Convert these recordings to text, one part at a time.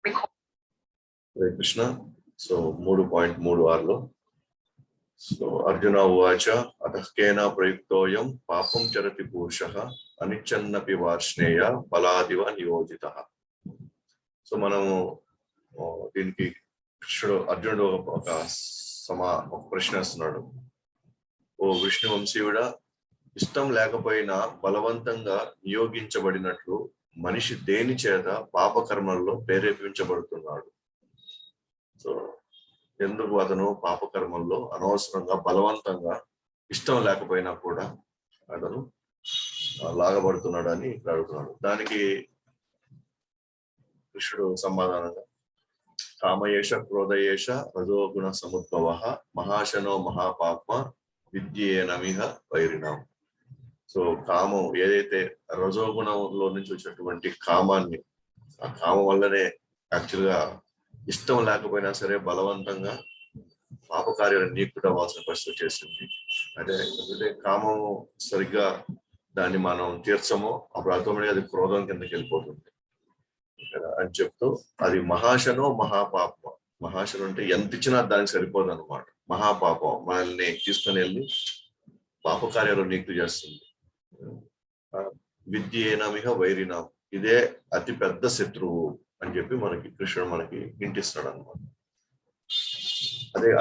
Hare Krishna. So 3.36లో so Arjuna ఉవాచ అతఃకేన ప్రయుక్తోయం పాపం చరతి పురుషః అనిచ్చన్నపి వార్ష్ణేయ బలాదివ నియోజితః. So మనము దీనికి కృష్ణుడు అర్జునుడు ఒక ప్రశ్న వేస్తున్నాడు. ఓ విష్ణు వంశీయుడా, ఇష్టం లేకపోయినా బలవంతంగా నియోగించబడినట్లు మనిషి దేని చేత పాపకర్మల్లో ప్రేరేపించబడుతున్నాడు? సో ఎందుకు అతను పాపకర్మల్లో అనవసరంగా బలవంతంగా ఇష్టం లేకపోయినా కూడా అతను లాగబడుతున్నాడు అని ఇక్కడ అడుగుతున్నాడు. దానికి కృష్ణుడు సమాధానంగా కామయేష క్రోధయేష రజోగుణ సముద్భవ మహాశనో మహాపాప్మ విద్యేనమిహ వైరిణం. సో కామం ఏదైతే రజోగుణంలో నుంచి వచ్చినటువంటి కామాన్ని, ఆ కామం వల్లనే యాక్చువల్గా ఇష్టం లేకపోయినా సరే బలవంతంగా పాపకార్యాలు నీకుడు అవ్వాల్సిన పరిస్థితి వచ్చేసింది. అదే కామము సరిగ్గా దాన్ని మనం తీర్చమో అప్పుడు ఆటోమేటిక్గా అది క్రోధం కిందకి వెళ్ళిపోతుంది అని చెప్తూ, అది మహాశనో మహాపాప. మహాశను అంటే ఎంత ఇచ్చినా దానికి సరిపోదు అనమాట. మహాపాపం మనల్ని తీసుకొని వెళ్ళి పాపకార్యాలు నీకు చేస్తుంది. విద్యేనమిహ వైరినాం, ఇదే అతి పెద్ద శత్రువు అని చెప్పి మనకి కృష్ణుడు మనకి ఇంటిస్తాడు అనమాట.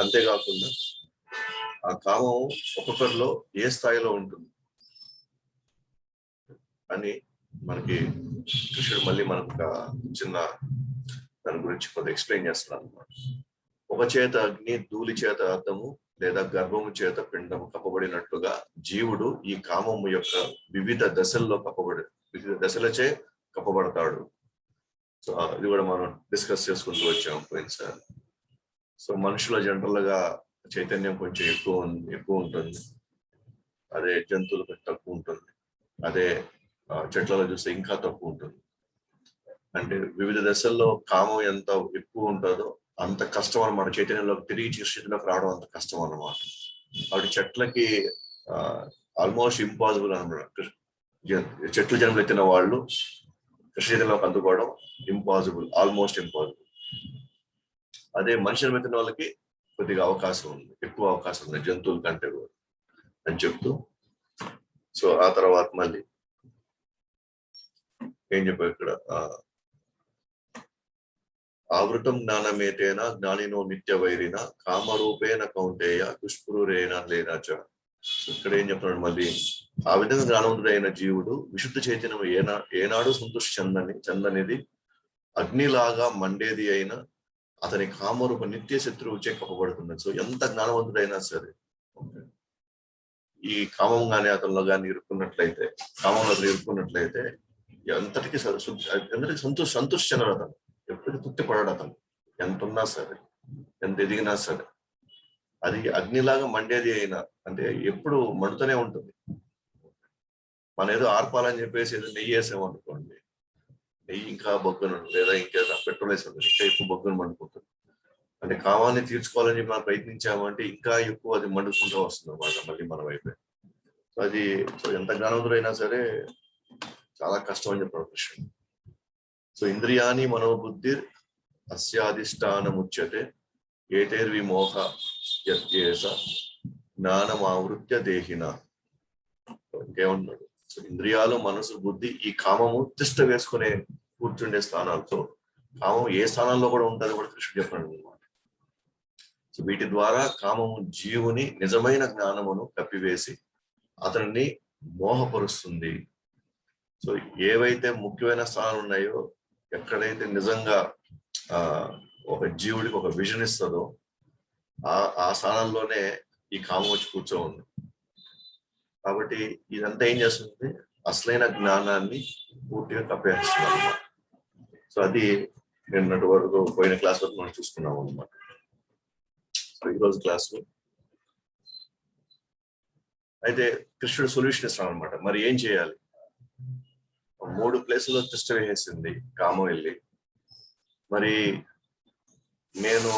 అంతేకాకుండా ఆ కామం ఒక్కొక్కరిలో ఏ స్థాయిలో ఉంటుంది అని మనకి కృష్ణుడు మళ్ళీ మనకు ఒక చిన్న దాని గురించి కొంత ఎక్స్ప్లెయిన్ చేస్తున్నాడు అనమాట. ఒక చేత అగ్ని, ధూళి చేత అర్థము లేదా గర్భము చేత పిండము కప్పబడినట్టుగా జీవుడు ఈ కామము యొక్క వివిధ దశలచే కప్పబడతాడు. సో ఇది కూడా మనం డిస్కస్ చేసుకుంటూ వచ్చాము పోయినసారి. సో మనుషుల జనరల్ గా చైతన్యం కొంచెం ఎక్కువ ఉంటుంది, అదే జంతువులు కొంచెం తక్కువ ఉంటుంది, అదే చెట్లలో చూస్తే ఇంకా తక్కువ ఉంటుంది. అంటే వివిధ దశల్లో కామం ఎంత ఎక్కువ ఉంటుందో అంత కష్టం అనమాట. చైతన్యంలో తిరిగి స్థితిలోకి రావడం అంత కష్టం అన్నమాట. కాబట్టి చెట్లకి ఆల్మోస్ట్ ఇంపాసిబుల్ అనమాట. చెట్లు జన్మలు ఎత్తిన వాళ్ళు కృష్ణలోకి అందుకోవడం ఇంపాసిబుల్, ఆల్మోస్ట్ ఇంపాసిబుల్. అదే మనుషులు ఎత్తిన వాళ్ళకి కొద్దిగా అవకాశం ఉంది, ఎక్కువ అవకాశం ఉంది జంతువుల కంటే కూడా అని చెప్తూ, సో ఆ తర్వాత మళ్ళీ ఏం చెప్పారు ఇక్కడ, ఆవృతం జ్ఞానమేతేన జ్ఞానినో నిత్య వైరిన కామరూపేణ కౌంటేయ దుష్పురేణ లేనచ. ఇక్కడ ఏం చెప్తున్నాడు మళ్ళీ, ఆ విధంగా జ్ఞానవంతుడైన జీవుడు విశుద్ధ చైతన్యం ఏనాడు సంతృష్టి చెందనిది అగ్నిలాగా మండేది అయినా అతని కామరూప నిత్య శత్రువు కప్పబడుతున్నది. సో ఎంత జ్ఞానవంతుడైనా సరే ఈ కామం కానీ అతనిలో కానీ ఇరుక్కున్నట్లయితే, కామంలో ఇరుక్కున్నట్లయితే ఎంతటికి సంతృష్టి చెందడు అతను, ఎప్పటికీ తృప్తి పడడు అతను. ఎంత ఉన్నా సరే, ఎంత ఎదిగినా సరే అది అగ్నిలాగా మండేది అయినా, అంటే ఎప్పుడు మండుతూనే ఉంటుంది. మనం ఏదో ఆర్పాలని చెప్పేసి ఏదో నెయ్యి వేసామనుకోండి, నెయ్యి ఇంకా బొగ్గును లేదా ఇంకేదో పెట్రోల్ వేసి ఉంటుంది, ఇంకా ఎక్కువ బొగ్గును మండుకుంటుంది. అంటే కామాన్ని తీర్చుకోవాలని చెప్పి మనం ప్రయత్నించామంటే ఇంకా ఎక్కువ అది మండుకుంటూ వస్తుంది అన్నమాట మళ్ళీ మన వైపే. అది ఎంత జ్ఞానవంతుడైనా సరే చాలా కష్టం అని చెప్పాడు కృష్ణుడు. సో ఇంద్రియాని మనోబుద్ధి అస్యాధిష్టానముచ్యతే ఏతైర్విమోహ యత్యేష జ్ఞానమావృత్య దేహిన. ఇంకేమన్నాడు, సో ఇంద్రియాలు, మనసు, బుద్ధి, ఈ కామము తిష్ట వేసుకునే కూర్చుండే స్థానాలతో, కామం ఏ స్థానాల్లో కూడా ఉంటుంది కూడా కృష్ణుడు చెప్పాడు అనమాట. సో వీటి ద్వారా కామము జీవుని నిజమైన జ్ఞానమును కప్పివేసి అతనిని మోహపరుస్తుంది. సో ఏవైతే ముఖ్యమైన స్థానాలు ఉన్నాయో, ఎక్కడైతే నిజంగా ఒక జీవుడికి ఒక విజన్ ఇస్తుందో ఆ స్థానంలోనే ఈ కామం వచ్చి కూర్చోంది. కాబట్టి ఇదంతా ఏం చేస్తుంది, అసలైన జ్ఞానాన్ని పూర్తిగా కప్పేస్తుంది అనమాట. సో అది నిన్నటి వరకు పోయిన క్లాస్ వరకు మనం చూసుకున్నాం అనమాట. సో ఈరోజు క్లాస్లో అయితే కృష్ణుడు సొల్యూషన్ ఇస్తాం అనమాట. మరి ఏం చేయాలి? 3 ప్లేసుల్లో తిష్ట వేసేసింది కామం వెళ్ళి, మరి నేను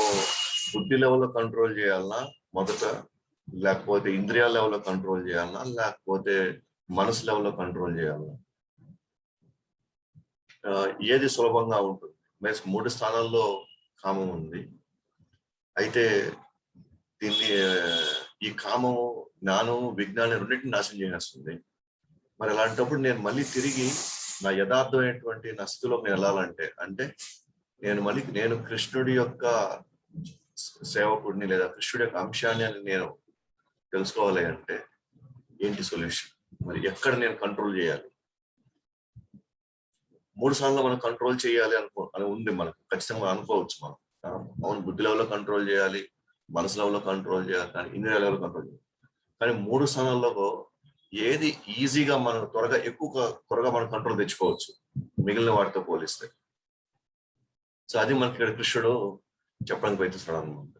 బుద్ధి లెవెల్లో కంట్రోల్ చేయాలన్నా మొదట, లేకపోతే ఇంద్రియాల లెవెల్లో కంట్రోల్ చేయాలన్నా, లేకపోతే మనసు లెవెల్లో కంట్రోల్ చేయాలన్నా, ఏది సులభంగా ఉంటుంది? 3 స్థానాల్లో కామం ఉంది. అయితే దీన్ని ఈ కామము జ్ఞానం విజ్ఞానం రెండింటిని నాశనం చేసేస్తుంది. మరి అలాంటప్పుడు నేను మళ్ళీ తిరిగి నా యథార్థమైనటువంటి నా స్థితిలో నేను వెళ్ళాలంటే నేను కృష్ణుడి యొక్క సేవకుడిని లేదా కృష్ణుడి యొక్క అంశాన్ని అని నేను తెలుసుకోవాలి అంటే ఏంటి సొల్యూషన్? మరి ఎక్కడ నేను కంట్రోల్ చేయాలి? 3 సార్లు మనం కంట్రోల్ చేయాలి అని ఉంది మనకు, ఖచ్చితంగా అనుకోవచ్చు మనం. అవును, బుద్ధి లెవెల్లో కంట్రోల్ చేయాలి, మనసు లెవెల్లో కంట్రోల్ చేయాలి, కానీ ఇంద్రియ లెవెల్లో కంట్రోల్ చేయాలి. కానీ 3 స్థానాల్లో ఏది ఈజీగా మనం త్వరగా మనం కంట్రోల్ తెచ్చుకోవచ్చు మిగిలిన వాటితో పోలిస్తే? సో అది మనకి ఇక్కడ కృష్ణుడు చెప్పడానికి ప్రయత్నిస్తున్నాడు అనమాట.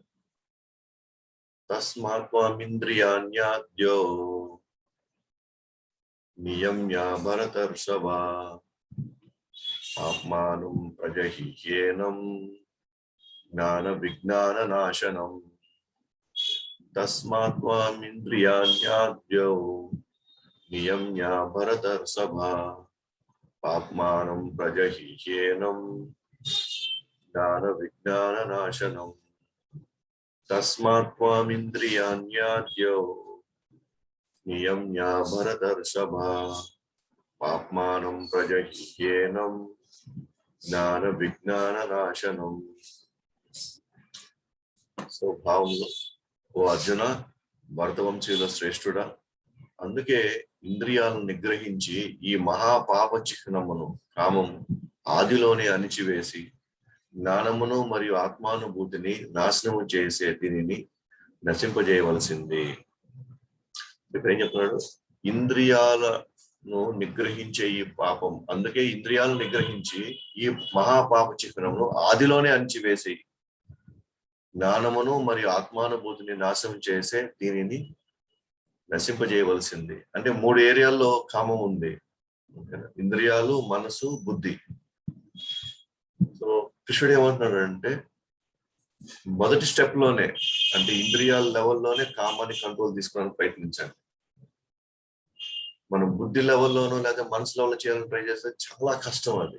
తస్మాత్వామింద్రియాణ్యాద్యో నియమ్య భరతర్షభ ఆత్మానం ప్రజహ్యేనం జ్ఞాన విజ్ఞాన నాశనం. తస్మాత్వామింద్రియాణ్యాద్యో నియమ్య భరతర్షభ ఆత్మానం ప్రజహ్యేనం జ్ఞాన విజ్ఞాన నాశనం. తస్మాత్వామింద్రియాణ్యాద్యో నియమ్య భరతర్షభ ఆత్మానం ప్రజహ్యేనం జ్ఞాన విజ్ఞాన నాశనం. సో భావంలో, ఓ అర్జున, భరతవంశీయుల శ్రేష్ఠుడా, అందుకే ఇంద్రియాలను నిగ్రహించి ఈ మహాపాప చిహ్నమును కామము ఆదిలోనే అణిచివేసి జ్ఞానమును మరియు ఆత్మానుభూతిని నాశనము చేసే దీనిని నశింపజేయవలసింది. ఇప్పుడు ఏం చెప్తున్నాడు? ఇంద్రియాలను నిగ్రహించే ఈ పాపం, అందుకే ఇంద్రియాలను నిగ్రహించి ఈ మహాపాప చిహ్నమును ఆదిలోనే అణిచివేసి జ్ఞానమును మరియు ఆత్మానుభూతిని నాశనం చేసే దీనిని నశింపజేయవలసింది. అంటే 3 ఏరియాల్లో కామం ఉంది: ఇంద్రియాలు, మనసు, బుద్ధి. సో కృష్ణుడు ఏమంటున్నాడు అంటే, మొదటి స్టెప్ లోనే, అంటే ఇంద్రియాల లెవెల్లోనే కామాన్ని కంట్రోల్ తీసుకోవడానికి ప్రయత్నించండి. మనం బుద్ధి లెవెల్లోనూ లేదా మనసు లెవెల్లో చేయాలని ట్రై చేస్తే చాలా కష్టం. అది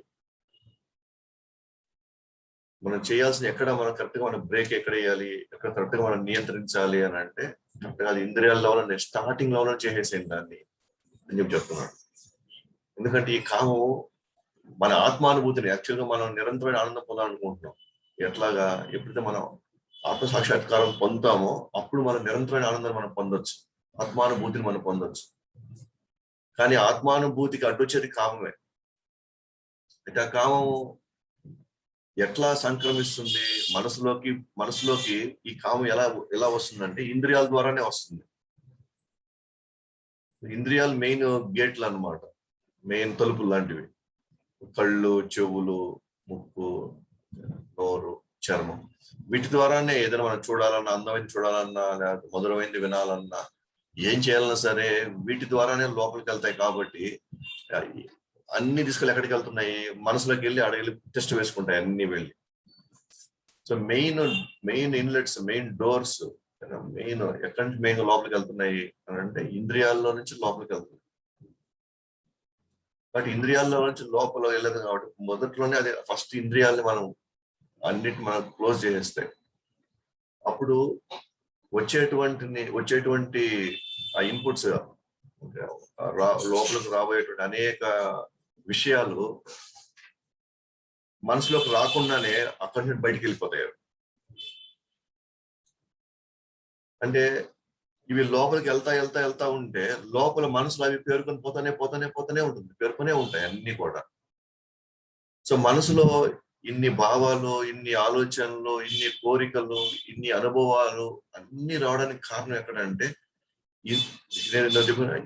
మనం చేయాల్సిన మనం కరెక్ట్ గా మనం బ్రేక్ ఎక్కడ వేయాలి, ఎక్కడ కరెక్ట్ గా మనం నియంత్రించాలి అని అంటే అది ఇంద్రియాల లెవెల్ స్టార్టింగ్ లెవెల్ చేసేసేయండి దాన్ని అని చెప్తున్నాడు. ఎందుకంటే ఈ కామం మన ఆత్మానుభూతిని, యాక్చువల్గా మనం నిరంతరమైన ఆనందం పొందాలనుకుంటున్నాం. ఎట్లాగా? ఎప్పుడైతే మనం ఆత్మ సాక్షాత్కారం పొందుతామో అప్పుడు మనం నిరంతరమైన ఆనందాన్ని మనం పొందొచ్చు, ఆత్మానుభూతిని మనం పొందొచ్చు. కానీ ఆత్మానుభూతికి అడ్డొచ్చేది కామమే. అయితే ఆ కామము ఎట్లా సంక్రమిస్తుంది మనసులోకి ఈ కామం ఎలా వస్తుందంటే ఇంద్రియాల ద్వారానే వస్తుంది. ఇంద్రియాలు మెయిన్ గేట్లు అన్నమాట, మెయిన్ తలుపులు లాంటివి. కళ్ళు, చెవులు, ముక్కు, నోరు, చర్మం, వీటి ద్వారానే ఏదైనా మనం చూడాలన్నా, అందమైంది చూడాలన్నా, లేకపోతే మధురమైంది వినాలన్నా, ఏం చేయాలన్నా సరే వీటి ద్వారానే లోపలికి వెళ్తాయి. కాబట్టి అన్ని తీసుకెళ్ళి ఎక్కడికి వెళ్తున్నాయి? మనసులోకి వెళ్ళి అడగలి టెస్ట్ వేసుకుంటాయి అన్ని వెళ్ళి. So main inlets, main doors, main ఎక్కడి నుంచి మెయిన్ లోపలికి వెళ్తున్నాయి అని అంటే ఇంద్రియాల్లో నుంచి లోపలికి వెళ్తున్నాయి. బట్ ఇంద్రియాల్లో నుంచి లోపల వెళ్ళదు కాబట్టి మొదట్లోనే అదే ఫస్ట్ ఇంద్రియాలని మనం క్లోజ్ చేసేస్తాయి. అప్పుడు వచ్చేటువంటి ఆ ఇన్పుట్స్, లోపలికి రాబోయేటువంటి అనేక విషయాలు మనసులోకి రాకుండానే అక్కడి నుంచి బయటికి వెళ్ళిపోతాయి. అంటే ఇవి లోపలికి వెళ్తా ఉంటే లోపల మనసులో అవి పేరుకొని పోతానే ఉంటుంది, పేరుకొనే ఉంటాయి అన్ని కూడా. సో మనసులో ఇన్ని భావాలు, ఇన్ని ఆలోచనలు, ఇన్ని కోరికలు, ఇన్ని అనుభవాలు అన్ని రావడానికి కారణం ఎక్కడంటే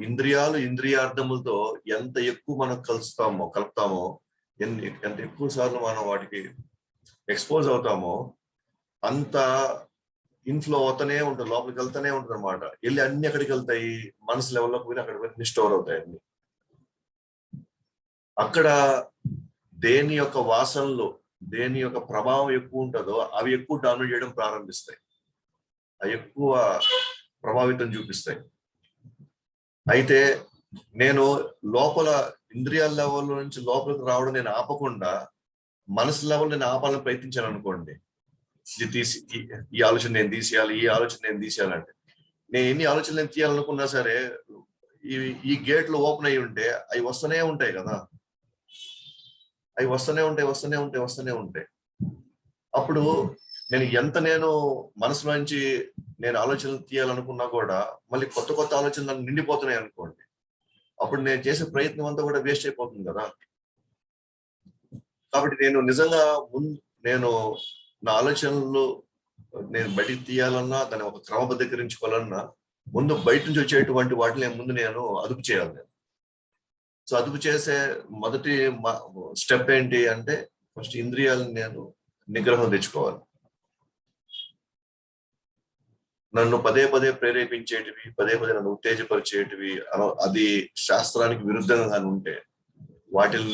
ఇంద్రియాలు, ఇంద్రియార్థములతో ఎంత ఎక్కువ మనం కలుపుతామో, ఎంత ఎక్కువ సార్లు మనం వాటికి ఎక్స్పోజ్ అవుతామో అంత ఇన్ఫ్లో అవుతానే ఉంటుంది, లోపలికి వెళ్తానే ఉంటుంది అనమాట. వెళ్ళి అన్ని ఎక్కడికి వెళ్తాయి? మనసు లెవెల్లోకి పోయి అక్కడికి పోయి స్టోర్ అవుతాయి అన్ని. అక్కడ దేని యొక్క వాసనలు, దేని యొక్క ప్రభావం ఎక్కువ ఉంటుందో అవి ఎక్కువ డామినేట్ చేయడం ప్రారంభిస్తాయి, అవి ఎక్కువ ప్రభావితం చూపిస్తాయి. అయితే నేను లోపల ఇంద్రియాల లెవెల్ నుంచి లోపలికి రావడం నేను ఆపకుండా మనసు లెవెల్ నేను ఆపాలని ప్రయత్నించాను అనుకోండి, ఇది తీసి ఈ ఆలోచన నేను తీసేయాలి, ఈ ఆలోచన నేను తీసేయాలంటే నేను ఎన్ని ఆలోచనలు నేను తీయాలనుకున్నా సరే ఈ ఈ గేట్లు ఓపెన్ అయ్యి ఉంటే అవి వస్తూనే ఉంటాయి కదా, అవి వస్తూనే ఉంటాయి. అప్పుడు నేను మనసులోంచి నేను ఆలోచనలు తీయాలనుకున్నా కూడా మళ్ళీ కొత్త కొత్త ఆలోచనలు నిండిపోతున్నాయి అనుకోండి, అప్పుడు నేను చేసే ప్రయత్నం అంతా కూడా వేస్ట్ అయిపోతుంది కదా. కాబట్టి నేను నిజంగా నేను నా ఆలోచనలు నేను బయటికి తీయాలన్నా దాన్ని ఒక క్రమబద్ధీకరించుకోవాలన్నా ముందు బయట నుంచి వచ్చేటువంటి వాటిని నేను అదుపు చేయాలి. సో అదుపు చేసే మొదటి స్టెప్ ఏంటి అంటే ఫస్ట్ ఇంద్రియాలను నేను నిగ్రహం తెచ్చుకోవాలి. నన్ను పదే పదే ప్రేరేపించేటివి, పదే పదే నన్ను ఉత్తేజపరిచేటివి అది శాస్త్రానికి విరుద్ధంగా ఉంటే వాటిని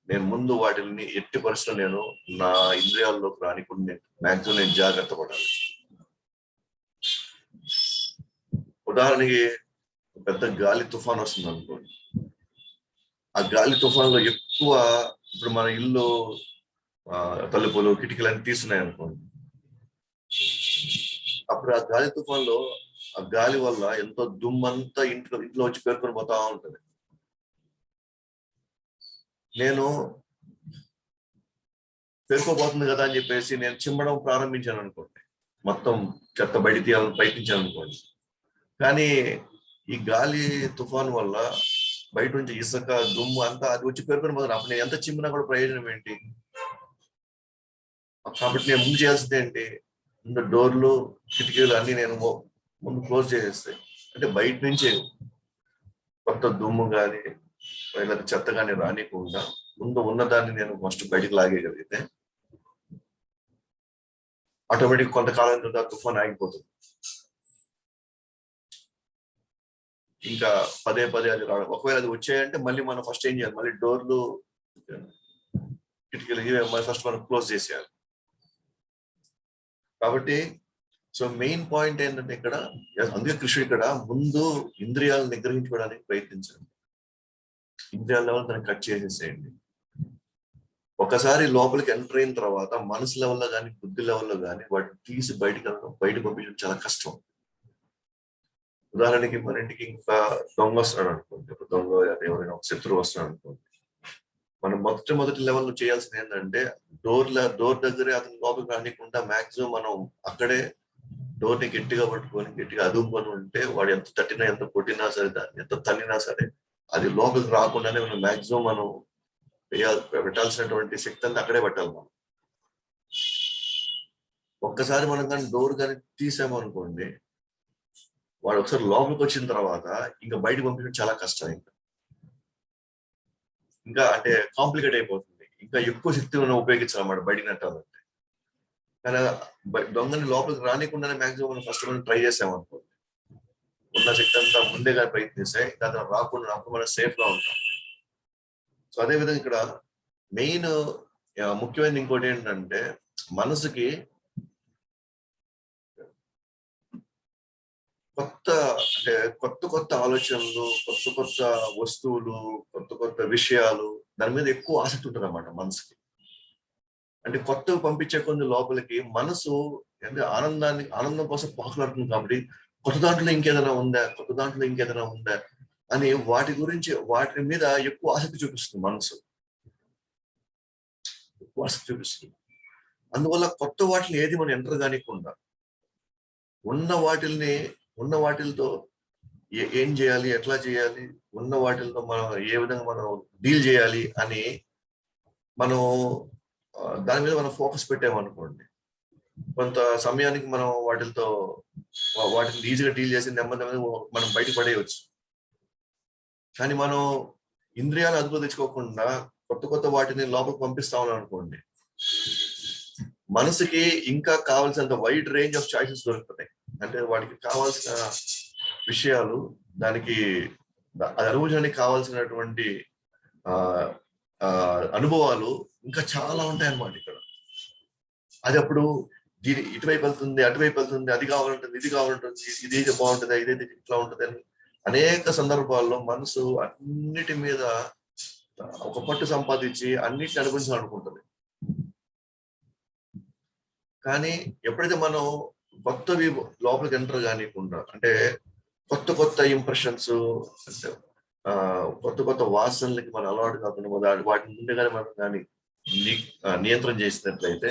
నేను ముందు వాటిని ఎట్టి పరిస్థితుల్లో నేను నా ఇంద్రియాల్లోకి రానికుండా మాక్సిమం నేను జాగ్రత్త పడాలి. ఉదాహరణకి పెద్ద గాలి తుఫాన్ వస్తుంది అనుకోండి, ఆ గాలి తుఫాన్లో ఎక్కువ ఇప్పుడు మన ఇల్లు తలుపులు కిటికీలు అన్ని తీస్తున్నాయి అనుకోండి, అప్పుడు ఆ గాలి తుఫాన్లో ఆ గాలి వల్ల ఎంతో దుమ్మంతా ఇంట్లో వచ్చి పేర్కొని పోతా ఉంటది. నేను పేర్కోబోతుంది కదా అని చెప్పేసి నేను చిమ్మడం ప్రారంభించాను అనుకోండి, మొత్తం చెత్త బయట తీయాలని ప్రయత్నించాను అనుకోండి, కానీ ఈ గాలి తుఫాన్ వల్ల బయట నుంచి ఇసుక దుమ్ము అంతా అది వచ్చి పేర్కొని పోతుంది. అప్పుడు నేను ఎంత చిమ్మినా కూడా ప్రయోజనం ఏంటి? కాబట్టి నేను ముందు చేయాల్సింది ఏంటి, ముందు డోర్లు కిటికీలు అన్ని నేను ముందు క్లోజ్ చేసేస్తాయి. అంటే బయట నుంచి కొత్త దుమ్ము కానీ లేదా చెత్త కానీ రానికుండా ముందు ఉన్నదాన్ని నేను ఫస్ట్ బయటికి లాగేయగలిగితే ఆటోమేటిక్ కొంతకాలం తర్వాత తుఫాన్ ఆగిపోతుంది. ఇంకా పదే పదే అది రావడం, ఒకవేళ అది వచ్చాయంటే మళ్ళీ మనం ఫస్ట్ ఏం చేయాలి, మళ్ళీ డోర్లు కిటికీలు ఇవే ఫస్ట్ మనం క్లోజ్ చేసేయాలి. కాబట్టి సో మెయిన్ పాయింట్ ఏంటంటే ఇక్కడ అందుకే కృష్ణుడు ఇక్కడ ముందు ఇంద్రియాలను నిగ్రహించుకోవడానికి ప్రయత్నించండి, ఇంద్రియాల లెవెల్ దాన్ని కట్ చేసేసేయండి. ఒకసారి లోపలికి ఎంటర్ అయిన తర్వాత మనసు లెవెల్లో కానీ బుద్ధి లెవెల్లో కానీ వాటిని తీసి బయటకు పంపించడం చాలా కష్టం. ఉదాహరణకి మన ఇంటికి ఇంకా దొంగ వస్తున్నాడు అనుకోండి, దొంగ ఎవరైనా ఒక శత్రువు వస్తున్నాడు అనుకోండి, మనం మొదటి లెవెల్లో చేయాల్సింది ఏంటంటే డోర్ దగ్గరే అతను లోపలికి రానికుండా మాక్సిమం మనం అక్కడే డోర్ని గట్టిగా పట్టుకొని గట్టిగా అదుపుకొని ఉంటే వాడు ఎంత తట్టినా ఎంత కొట్టినా సరే దాన్ని ఎంత తన్నినా సరే అది లోపలికి రాకుండానే మనం మాక్సిమం మనం పెట్టాల్సినటువంటి శక్తి అంతా అక్కడే పెట్టాలి. మనం ఒక్కసారి మనం కానీ డోర్ కానీ తీసామనుకోండి, వాడు ఒకసారి లోపలికి వచ్చిన తర్వాత ఇంకా బయటకు పంపించడం చాలా కష్టం. ఇంకా అంటే కాంప్లికేట్ అయిపోతుంది, ఇంకా ఎక్కువ శక్తి మనం ఉపయోగించాలన్నమాట బయటికి నెట్టాలంటే. కానీ దొంగని లోపలికి రానికుండానే మాక్సిమం మనం ఫస్ట్ మనం ట్రై చేసామనుకోండి, ఉన్న శక్తి అంతా ముందేగా ప్రయత్నిస్తే ఇంకా అతను రాకుండా అప్పుడు మనం సేఫ్ గా ఉంటాం. సో అదేవిధంగా ఇక్కడ మెయిన్ ముఖ్యమైన ఇంకోటి ఏంటంటే మనసుకి కొత్త ఆలోచనలు, కొత్త వస్తువులు, కొత్త విషయాలు దాని మీద ఎక్కువ ఆసక్తి ఉంటుంది అన్నమాట మనసుకి. అంటే కొత్తగా పంపించే కొన్ని లోపలికి మనసు అంటే ఆనందం కోసం పాకులాడుతుంది. కాబట్టి కొత్త దాంట్లో ఇంకేదైనా ఉందా అని వాటి మీద ఎక్కువ ఆసక్తి చూపిస్తుంది మనసు, ఎక్కువ ఆసక్తి చూపిస్తుంది. అందువల్ల కొత్త వాటిని ఏది మనం ఎంటర్ కానికుండా ఉన్న వాటిలతో ఏం చేయాలి, ఎట్లా చేయాలి, ఉన్న వాటితో మనం ఏ విధంగా మనం డీల్ చేయాలి అని మనం దాని మీద మనం ఫోకస్ పెట్టామనుకోండి, కొంత సమయానికి మనం వాటిని ఈజీగా డీల్ చేసి నెమ్మది మనం బయట పడేయవచ్చు. కానీ మనం ఇంద్రియాలు అదుపు తెచ్చుకోకుండా కొత్త వాటిని లోపలికి పంపిస్తామని అనుకోండి, మనసుకి ఇంకా కావాల్సినంత వైడ్ రేంజ్ ఆఫ్ చాయిసెస్ దొరుకుతాయి. అంటే వాడికి కావాల్సిన విషయాలు, దానికి అనుభవించడానికి కావాల్సినటువంటి అనుభవాలు ఇంకా చాలా ఉంటాయి అన్నమాట ఇక్కడ. అది అప్పుడు ఇటువైపు వెళ్తుంది, అటువైపు వెళ్తుంది, అది కావాలంటుంది, ఇది కావాలంటుంది, ఇది బాగుంటుంది, ఇదైతే ఇట్లా ఉంటుంది అని అనేక సందర్భాల్లో మనసు అన్నిటి మీద ఒక పట్టు సంపాదించి అన్నిటిని అనుభవించాలనుకుంటుంది. కానీ ఎప్పుడైతే మనం కొత్తవి లోపలికి ఎంటర్ కానికుండా, అంటే కొత్త కొత్త ఇంప్రెషన్స్, అంటే కొత్త కొత్త వాసనలకి మనం అలవాటు కాకుండా వాటిని ముందుగానే మనం కానీ నియంత్రణ చేసినట్లయితే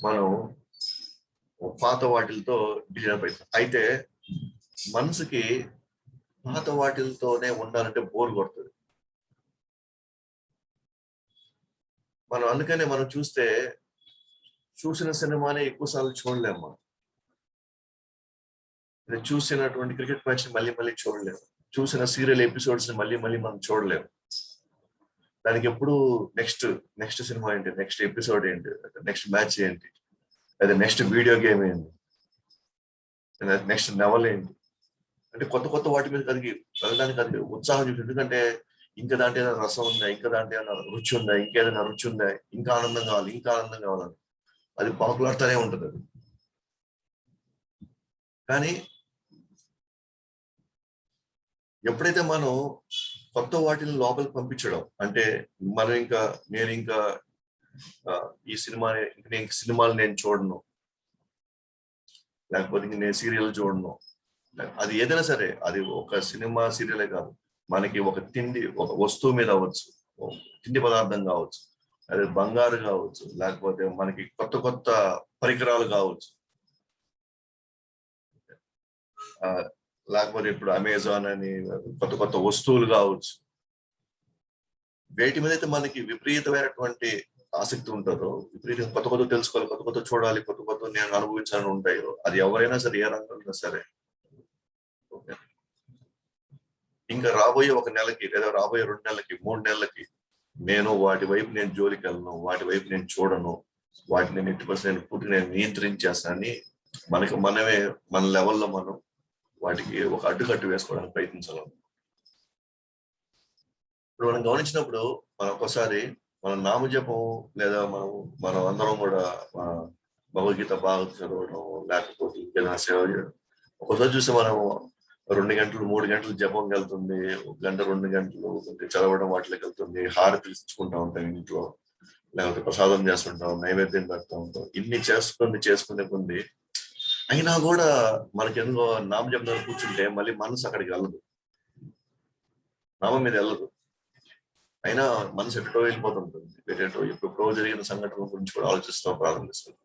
మనం పాత వాటిలతో డీల్ అవుతాం. అయితే మనసుకి పాత వాటిలతోనే ఉండాలంటే బోర్ కొడుతుంది. మనం అందుకనే మనం చూసిన సినిమానే ఎక్కువ సార్లు చూడలేము. మనం చూసినటువంటి క్రికెట్ మ్యాచ్ మళ్ళీ మళ్ళీ చూడలేము. చూసిన సీరియల్ ఎపిసోడ్స్ మళ్ళీ మళ్ళీ మనం చూడలేము. దానికి ఎప్పుడు నెక్స్ట్ సినిమా ఏంటి, నెక్స్ట్ ఎపిసోడ్ ఏంటి, నెక్స్ట్ మ్యాచ్ ఏంటి, లేదా నెక్స్ట్ వీడియో గేమ్ ఏంటి, నెక్స్ట్ నవల్ ఏంటి, అంటే కొత్త కొత్త వాటి మీద వెళ్ళడానికి అది ఉత్సాహం చూపింది. ఎందుకంటే ఇంకా దాంట్లో ఏదైనా రసం ఉందా, ఇంకా దాంట్లో ఏదైనా రుచి ఉందా, ఇంకేదైనా రుచి ఉందా, ఇంకా ఆనందం కావాలి, ఇంకా ఆనందం కావాలని అది పాపులాడుతూనే ఉంటుంది. అది కానీ ఎప్పుడైతే మనం కొత్త వాటిని లోపలికి పంపించడం, అంటే నేను ఇంకా ఈ సినిమాలు నేను చూడను, లేకపోతే నేను సీరియల్ చూడను, అది ఏదైనా సరే, అది ఒక సినిమా సీరియలే కాదు, మనకి ఒక వస్తువు మీద అవ్వచ్చు, తిండి పదార్థం కావచ్చు, అది బంగారు కావచ్చు, లేకపోతే మనకి కొత్త కొత్త పరికరాలు కావచ్చు, లేకపోతే ఇప్పుడు అమెజాన్ అని కొత్త కొత్త వస్తువులు కావచ్చు. వేటి మీద అయితే మనకి విపరీతమైనటువంటి ఆసక్తి ఉంటుందో, కొత్త కొత్త తెలుసుకోవాలి, కొత్త కొత్త చూడాలి, కొత్త కొత్త నేను అనుభవించాలని ఉంటాయో, అది ఎవరైనా సరే, ఏ రంగంలో సరే, ఇంకా రాబోయే 1 నెలకి, లేదా రాబోయే 2 నెలలకి, 3 నెలలకి నేను వాటి వైపు జోలికి వెళ్ళను, వాటి వైపు నేను చూడను, వాటిని నేను 80% పూర్తి నేను నియంత్రించేస్తానని మనమే మన లెవెల్లో మనం వాటికి ఒక అడ్డుకట్టు వేసుకోవడానికి ప్రయత్నించాలి. ఇప్పుడు మనం గమనించినప్పుడు మనం ఒక్కోసారి మన నామజపం, లేదా మనం అందరం కూడా భగవద్గీత బాగా చదవడం, లేకపోతే ఇంకేదైనా సేవ చేయడం, ఒక్కోసారి చూస్తే మనం 2 గంటలు 3 గంటలు జపం వెళ్తుంది, 1 గంట 2 గంటలు చదవడం వాటిలోకి వెళ్తుంది, హారతి ఇచ్చుకుంటా ఉంటాం ఇంట్లో, లేకపోతే ప్రసాదం చేస్తుంటాం, నైవేద్యం పెడతా ఉంటాం. ఇన్ని చేసుకునే కొంది అయినా కూడా మనకి ఎందుకో నామజపం కూర్చుంటే మళ్ళీ మనసు అక్కడికి వెళ్ళదు, నామం మీద వెళ్ళదు. అయినా మనసు ఎక్కడో వెళ్ళిపోతుంటుంది. ఎప్పుడో జరిగిన సంఘటనల గురించి కూడా ఆలోచిస్తాం, ప్రారంభిస్తాం.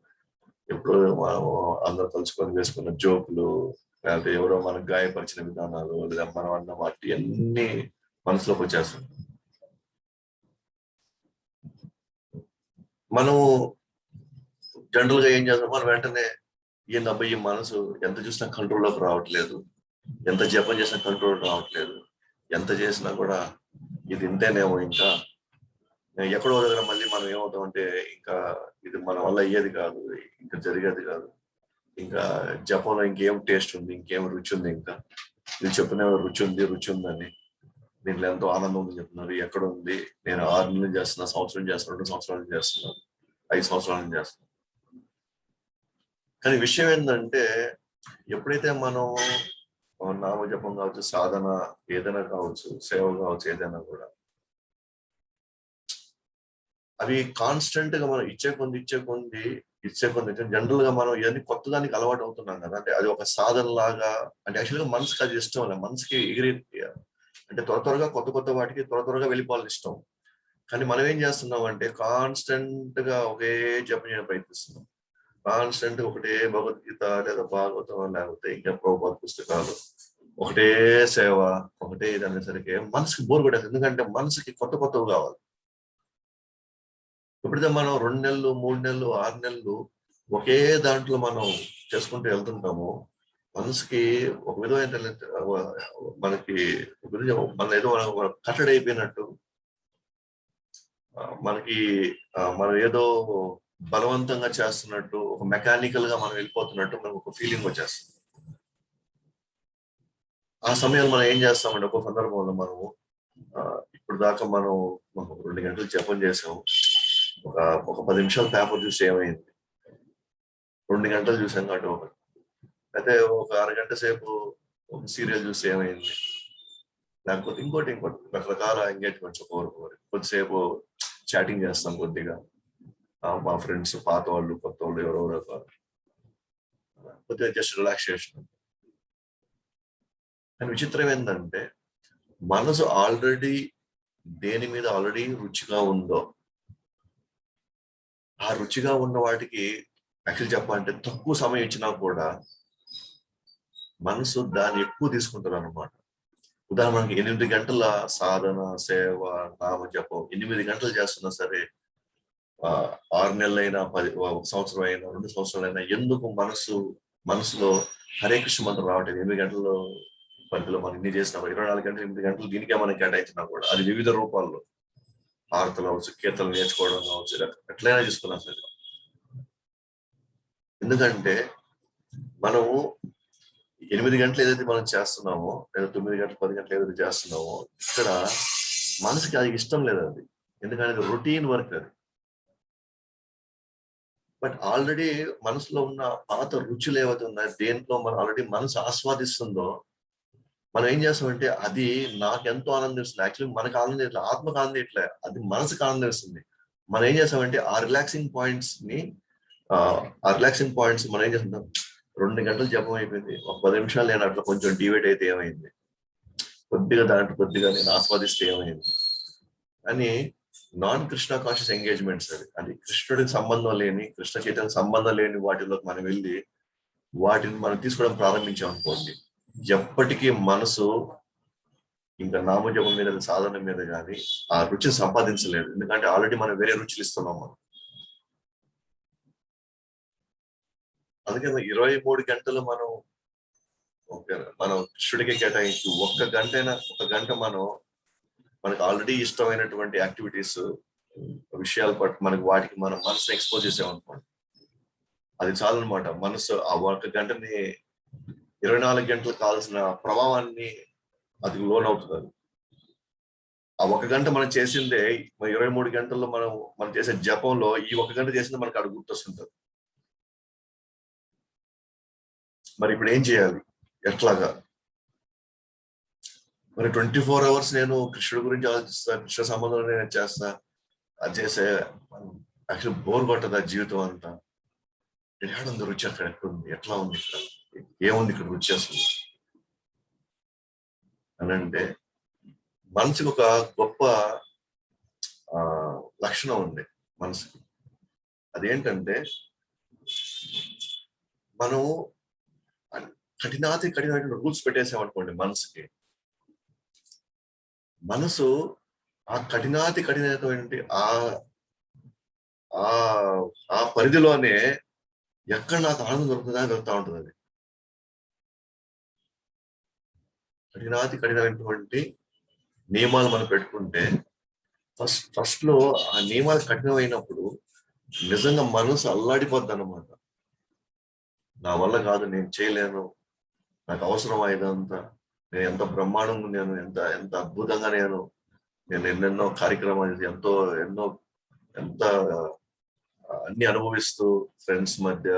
ఎప్పుడు మనం అందరూ తలుచుకొని వేసుకున్న జోకులు, లేకపోతే ఎవరో మనకు గాయపరిచిన విధానాలు, లేదా మనం అన్న వాటి అన్ని మనసులోకి వచ్చేస్తాం. మనం జనరల్ గా ఏం చేస్తాం, మనం వెంటనే ఏందబ్బా ఈ మనసు ఎంత చూసినా కంట్రోల్లోకి రావట్లేదు, ఎంత జపం చేసినా కంట్రోల్ రావట్లేదు, ఎంత చేసినా కూడా ఇది ఇంతేనేమో, ఇంకా ఎక్కడో దగ్గర మళ్ళీ మనం ఏమవుతామంటే, ఇంకా ఇది మన వల్ల అయ్యేది కాదు, ఇంకా జరిగేది కాదు, ఇంకా జపంలో ఇంకేం టేస్ట్ ఉంది, ఇంకేం రుచి ఉంది, ఇంకా ఇది చెప్పిన రుచి ఉందని, దీంట్లో ఎంతో ఆనందం ఉంది చెప్తున్నారు, ఎక్కడ ఉంది, నేను 6 నెలలు చేస్తున్నా, సంవత్సరం చేస్తున్నా, 2 సంవత్సరాల నుంచి చేస్తున్నాను, 5 సంవత్సరాల నుంచి చేస్తున్నాను. కానీ విషయం ఏంటంటే, ఎప్పుడైతే మనం నామజపం కావచ్చు, సాధన ఏదైనా కావచ్చు, సేవ కావచ్చు, ఏదైనా కూడా అవి కాన్స్టెంట్ గా మనం ఇచ్చే కొంది జనరల్ గా మనం ఇవన్నీ కొత్త దానికి అలవాటు అవుతున్నాం కదా. అంటే అది ఒక సాధన లాగా, అంటే యాక్చువల్ గా మనసుకి అది ఇష్టం లే, మనసుకి అంటే త్వరగా కొత్త వాటికి త్వరగా వెళ్ళిపోవాలని ఇష్టం. కానీ మనం ఏం చేస్తున్నాం అంటే, కాన్స్టెంట్ గా ఒకే జపం చేయడం ప్రయత్నిస్తున్నాం, కాన్స్టెంట్ ఒకటే భగవద్గీత, లేదా భాగవతం, లేకపోతే ఇంకా ప్రభుపాద పుస్తకాలు, ఒకటే సేవ, ఒకటే ఇది అనేసరికి మనసుకి బోర్ కొట్టేస్తుంది. ఎందుకంటే మనసుకి కొత్తవి కావాలి. ఎప్పుడైతే మనం 2 నెలలు, 3 నెలలు, 6 నెలలు ఒకే దాంట్లో మనం చేసుకుంటూ వెళ్తుంటామో, మనసుకి ఒక విధమైన మనకి మన ఏదో కట్టడి అయిపోయినట్టు, మనం ఏదో బలవంతంగా చేస్తున్నట్టు, ఒక మెకానికల్ గా మనం వెళ్ళిపోతున్నట్టు మనకు ఒక ఫీలింగ్ వచ్చేస్తుంది. ఆ సమయంలో మనం ఏం చేస్తామంటే, ఒక సందర్భంలో మనము ఇప్పుడు దాకా మనం 2 గంటలు జపం చేసాము, ఒక 10 నిమిషాలు పేపర్ చూసి ఏమైంది, 2 గంటలు చూసాం కాబట్టి అయితే ఒక అరగంట సేపు ఒక సీరియల్ చూసి ఏమైంది, లేకపోతే ఇంకోటి రకరకాల ఎంగేజ్మెంట్స్ కోరుకోరు. కొద్దిసేపు చాటింగ్ చేస్తాం కొద్దిగా, మా ఫ్రెండ్స్ పాత వాళ్ళు కొత్త వాళ్ళు ఎవరెవరో కొద్దిగా జస్ట్ రిలాక్సేషన్. కానీ విచిత్రం ఏంటంటే మనసు ఆల్రెడీ దేని మీద ఆల్రెడీ రుచిగా ఉందో ఆ రుచిగా ఉన్న వాటికి యాక్చువల్ చెప్పాలంటే తక్కువ సమయం ఇచ్చినా కూడా మనసు దాన్ని ఎక్కువ తీసుకుంటారు అనమాట. ఉదాహరణకి 8 గంటల సాధన, సేవ, నామ జపం 8 గంటలు చేస్తున్నా సరే 6 నెలలైనా 1 సంవత్సరం అయినా 2 సంవత్సరాలైనా ఎందుకు మనసులో హరే కృష్ణ మంత్రం రావట్లేదు? 8 గంటలు పరిధిలో మనం ఇన్ని చేసినా 24 గంటలు 8 గంటలు దీనికే మనం కేటాయించినా కూడా అది వివిధ రూపాల్లో హారతలు అవచ్చు, కీర్తనలు నేర్చుకోవడం కావచ్చు, ఎట్లయినా తీసుకున్నాం సరే. ఎందుకంటే మనము 8 గంటలు ఏదైతే మనం చేస్తున్నామో లేదా 9 గంటలు 10 గంటలు ఏదైతే చేస్తున్నామో ఇక్కడ మనసుకి అది ఇష్టం లేదు. అది ఎందుకంటే అది రొటీన్ వర్క్ అది. బట్ ఆల్రెడీ మనసులో ఉన్న పాత రుచులు ఏవైతే ఉన్నాయో దేంట్లో మనం ఆల్రెడీ మనసు ఆస్వాదిస్తుందో మనం ఏం చేస్తామంటే అది నాకెంతో ఆనందం ఇస్తుంది. యాక్చువల్లీ మనకు ఆనందం ఇట్లా ఆత్మకు ఆనందం ఇట్లా అది మనసుకు ఆనందం ఇస్తుంది. మనం ఏం చేస్తామంటే ఆ రిలాక్సింగ్ పాయింట్స్ మనం ఏం చేస్తుంటాం, 2 గంటలు జపం అయిపోయింది, ఒక 10 నిమిషాలు నేను అట్లా కొంచెం డివైడ్ అయితే ఏమైంది, కొద్దిగా నేను ఆస్వాదిస్తే ఏమైంది అని నాన్ కృష్ణ కాన్షియస్ ఎంగేజ్మెంట్స్ అది కృష్ణుడికి సంబంధం లేని, కృష్ణ చైతన్య సంబంధం లేని వాటిలోకి మనం వెళ్ళి వాటిని మనం తీసుకోవడం ప్రారంభించాం అనుకోండి, ఎప్పటికీ మనసు ఇంకా నామజపం మీద సాధన మీద కానీ ఆ రుచిని సంపాదించలేదు. ఎందుకంటే ఆల్రెడీ మనం వేరే రుచులు ఇస్తున్నాం. అందుకే 23 గంటలు మనం కృష్ణుడికి కేటాయించి ఒక గంట మనకు ఆల్రెడీ ఇష్టమైనటువంటి యాక్టివిటీస్ విషయాలు పట్టు వాటికి మనం మనసు ఎక్స్పోజ్ చేసామనుకోండి, అది చాలు అనమాట. మనసు ఆ 1 గంటని 24 గంటలు కావాల్సిన ప్రభావాన్ని అది లోనవుతుంది. ఆ 1 గంట మనం చేసిందే 23 గంటల్లో మనం చేసే జపంలో ఈ 1 గంట చేసింది మనకు అక్కడ గుర్తొస్తుంటది. మరి ఇప్పుడు ఏం చేయాలి, ఎట్లాగా? మరి 24 అవర్స్ నేను కృష్ణుడి గురించి ఆలోచిస్తా, కృష్ణ సంబంధంలో నేను చేస్తా, అది చేసే యాక్చువల్ బోర్ కొట్టదా జీవితం అంతా? ఏడుంది రుచి? అక్కడ ఎక్కడుంది? ఎట్లా ఉంది? ఇక్కడ ఏముంది? ఇక్కడ రుచి అసలు అని అంటే మనసుకి ఒక గొప్ప లక్షణం ఉంది మనసుకి. అదేంటంటే మనం కఠినమైన రూల్స్ పెట్టేసామనుకోండి మనసుకి, మనసు ఆ కఠినమైనటువంటి ఆ పరిధిలోనే ఎక్కడ నాకు ఆనందం దొరుకుతుందా అని దొరుకుతా ఉంటుంది. అది కఠినమైనటువంటి నియమాలు మనం పెట్టుకుంటే ఫస్ట్ లో ఆ నియమాలు కఠినమైనప్పుడు నిజంగా మనసు అల్లాడిపోద్ది అన్నమాట. నా వల్ల కాదు, నేను చేయలేను, నాకు అవసరం ఇదంతా, నేను ఎంత బ్రహ్మాండంగా నేను ఎంత అద్భుతంగా నేను ఎన్నెన్నో కార్యక్రమాలు ఎంత అన్ని అనుభవిస్తూ ఫ్రెండ్స్ మధ్య,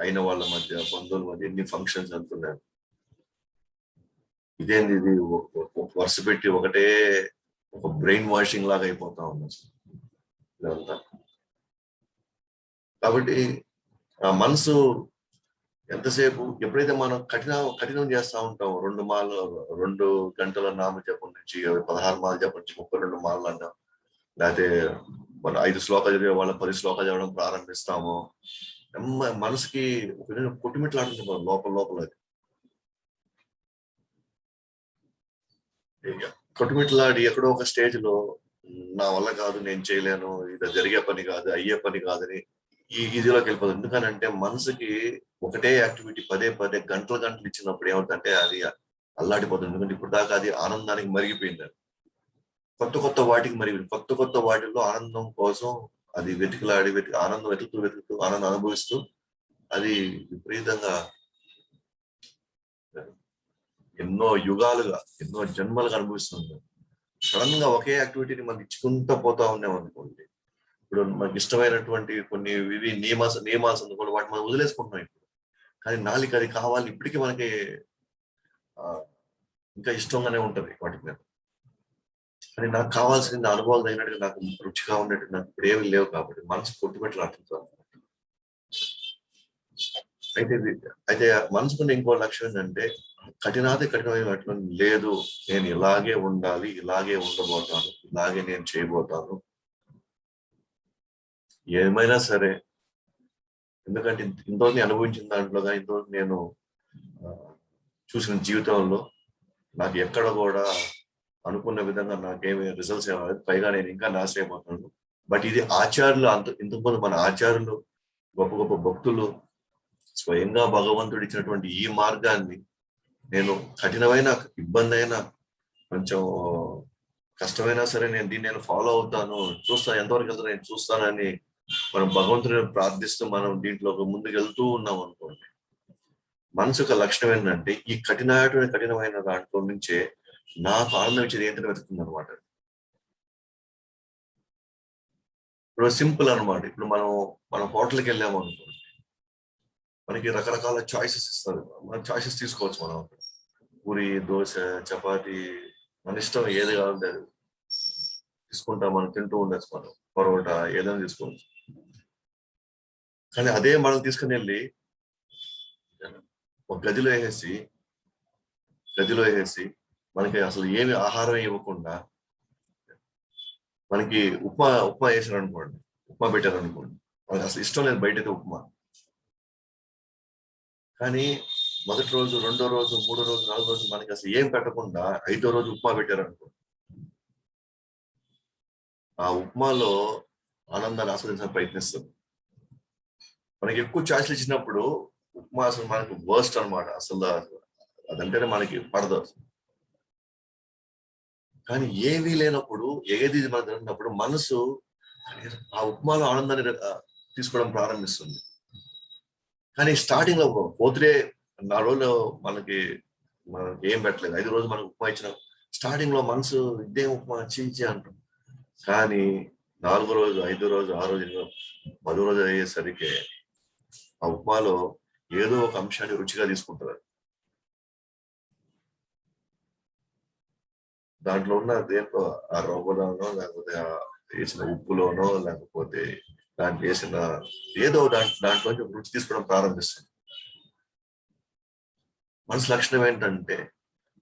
అయిన వాళ్ళ మధ్య, బంధువుల మధ్య ఎన్ని ఫంక్షన్స్ వెళ్తున్నాను, ఇదేంది ఇది వరుస పెట్టి ఒకటే ఒక బ్రెయిన్ వాషింగ్ లాగా అయిపోతా ఉంది ఇదంతా. కాబట్టి ఆ మనసు ఎంతసేపు ఎప్పుడైతే మనం కఠినం చేస్తా ఉంటాం, 2 గంటల నామ జపం నుంచి 16 మాల జపం నుంచి 32 మాలలు అన్నాం, లేకపోతే మన 5 శ్లోకాలు చదివే వాళ్ళ 10 శ్లోకాలు చదవడం ప్రారంభిస్తాము, మనసుకి ఒక విధంగా కొట్టుమిట్లాడుతుంది లోపల అది. కొట్టుమిట్లాడి ఎక్కడో ఒక స్టేజ్ లో నా వల్ల కాదు, నేను చేయలేను, ఇది జరిగే పని కాదు, అయ్యే పని కాదని ఈ ఇదిలోకి వెళ్ళిపోతుంది. ఎందుకనంటే మనసుకి ఒకటే యాక్టివిటీ పదే గంటలు ఇచ్చినప్పుడు ఏమవుతుందంటే అది అల్లాడిపోతుంది. ఎందుకంటే ఇప్పుడు దాకా అది ఆనందానికి మరిగిపోయింది. కొత్త వాటిల్లో ఆనందం కోసం అది ఆనందం వెతుకుతూ ఆనందం అనుభవిస్తూ అది విపరీతంగా ఎన్నో యుగాలుగా, ఎన్నో జన్మలుగా అనుభవిస్తుంది. సడన్ గా ఒకే యాక్టివిటీని మనకి ఇచ్చుకుంటూ పోతా ఉన్నాం అనుకోండి, ఇప్పుడు మనకి ఇష్టమైనటువంటి కొన్ని నియమాలు కూడా వాటి మనం వదిలేసుకుంటున్నాం ఇప్పుడు. కానీ నాలుగు అది కావాలి, ఇప్పటికీ మనకి ఇంకా ఇష్టంగానే ఉంటది వాటి మీద. కానీ నాకు కావాల్సింది అనుభవాలు తగినట్టుగా, నాకు రుచిగా ఉండేట్టు నాకు ఇప్పుడు ఏమి లేవు కాబట్టి మనసు కొట్టుబెట్టలాడుతుంది. అయితే మనసుకున్న ఇంకో లక్ష్యం ఏంటంటే, కఠినమైన వాటిలో లేదు, నేను ఇలాగే ఉండాలి, ఇలాగే ఉండబోతాను, ఇలాగే నేను చేయబోతాను, ఏమైనా సరే. ఎందుకంటే ఇంతవరకు అనుభవించిన దాంట్లో కానీ ఇంతవరకు నేను చూసిన జీవితంలో నాకు ఎక్కడ కూడా అనుకున్న విధంగా నాకేమి రిజల్ట్స్ ఏమలేదు. పైగా నేను ఇంకా నాశ అయిపోతున్నాను. బట్ ఇది ఆచార్యులు ఇంతకుముందు మన ఆచార్యులు, గొప్ప గొప్ప భక్తులు స్వయంగా భగవంతుడు ఇచ్చినటువంటి ఈ మార్గాన్ని నేను కఠినమైన, ఇబ్బంది అయినా, కొంచెం కష్టమైనా సరే నేను ఫాలో అవుతాను, చూస్తాను, ఎంతవరకు వెళ్తాను నేను చూస్తానని మనం భగవంతుని ప్రార్థిస్తూ మనం దీంట్లో ముందుకు వెళ్తూ ఉన్నాం అనుకోండి, మనసు యొక్క లక్షణం ఏంటంటే ఈ కఠినమైన దాంట్లో నుంచే నాకు ఆనందం ఇచ్చేది ఏంటని వెతుకుతుంది అనమాట. ఇప్పుడు సింపుల్ అనమాట. ఇప్పుడు మనం హోటల్కి వెళ్ళాము అనుకోండి, మనకి రకరకాల చాయిసెస్ ఇస్తారు. మనం చాయిసెస్ తీసుకోవచ్చు. మనం పూరి, దోశ, చపాతి, మన ఇష్టం ఏది కావాలంటే అది తీసుకుంటాం. మనం తింటూ ఉండొచ్చు. మనం పరోటా ఏదైనా తీసుకోవచ్చు. కానీ అదే మనం తీసుకుని వెళ్ళి ఒక గదిలో వేసేసి మనకి అసలు ఏమి ఆహారం ఇవ్వకుండా మనకి ఉప్మా వేసారు అనుకోండి, ఉప్మా పెట్టారు అనుకోండి, మనకి అసలు ఇష్టం లేదు బయటైతే ఉప్మా. కానీ మొదటి రోజు, రెండో రోజు, మూడో రోజు, నాలుగో రోజు మనకి అసలు ఏం పెట్టకుండా 5వ రోజు ఉప్మా పెట్టారు అనుకోండి, ఆ ఉప్మాలో ఆనందాన్ని ఆస్వాదించడానికి ప్రయత్నిస్తుంది. మనకి ఎక్కువ చాయిస్లు ఇచ్చినప్పుడు ఉప్మా అసలు మనకి వర్స్ట్ అనమాట. అసలు అదంటేనే మనకి పడదు. కానీ ఏమీ లేనప్పుడు, ఏది మనకు జరిగినప్పుడు మనసు ఆ ఉప్మాలో ఆనందాన్ని తీసుకోవడం ప్రారంభిస్తుంది. కానీ స్టార్టింగ్ లో 4 రోజులు మనకి ఏం పెట్టలేదు, 5 రోజులు మనకు ఉప్మా ఇచ్చిన స్టార్టింగ్ లో మనసు ఇదే ఉప్మా చీచి అంటాం. కానీ 4వ రోజు, 5వ రోజు, 6వ రోజు, 10వ రోజు అయ్యేసరికి ఆ ఉప్మాలో ఏదో ఒక అంశాన్ని రుచిగా తీసుకుంటారు. దాంట్లో ఉన్న దేంట్లో ఆ రవ్వలోనో, లేకపోతే వేసిన ఉప్పులోనో, లేకపోతే దాంట్లో వేసిన ఏదో దాంట్లో రుచి తీసుకోవడం ప్రారంభిస్తుంది. మనసు లక్షణం ఏంటంటే,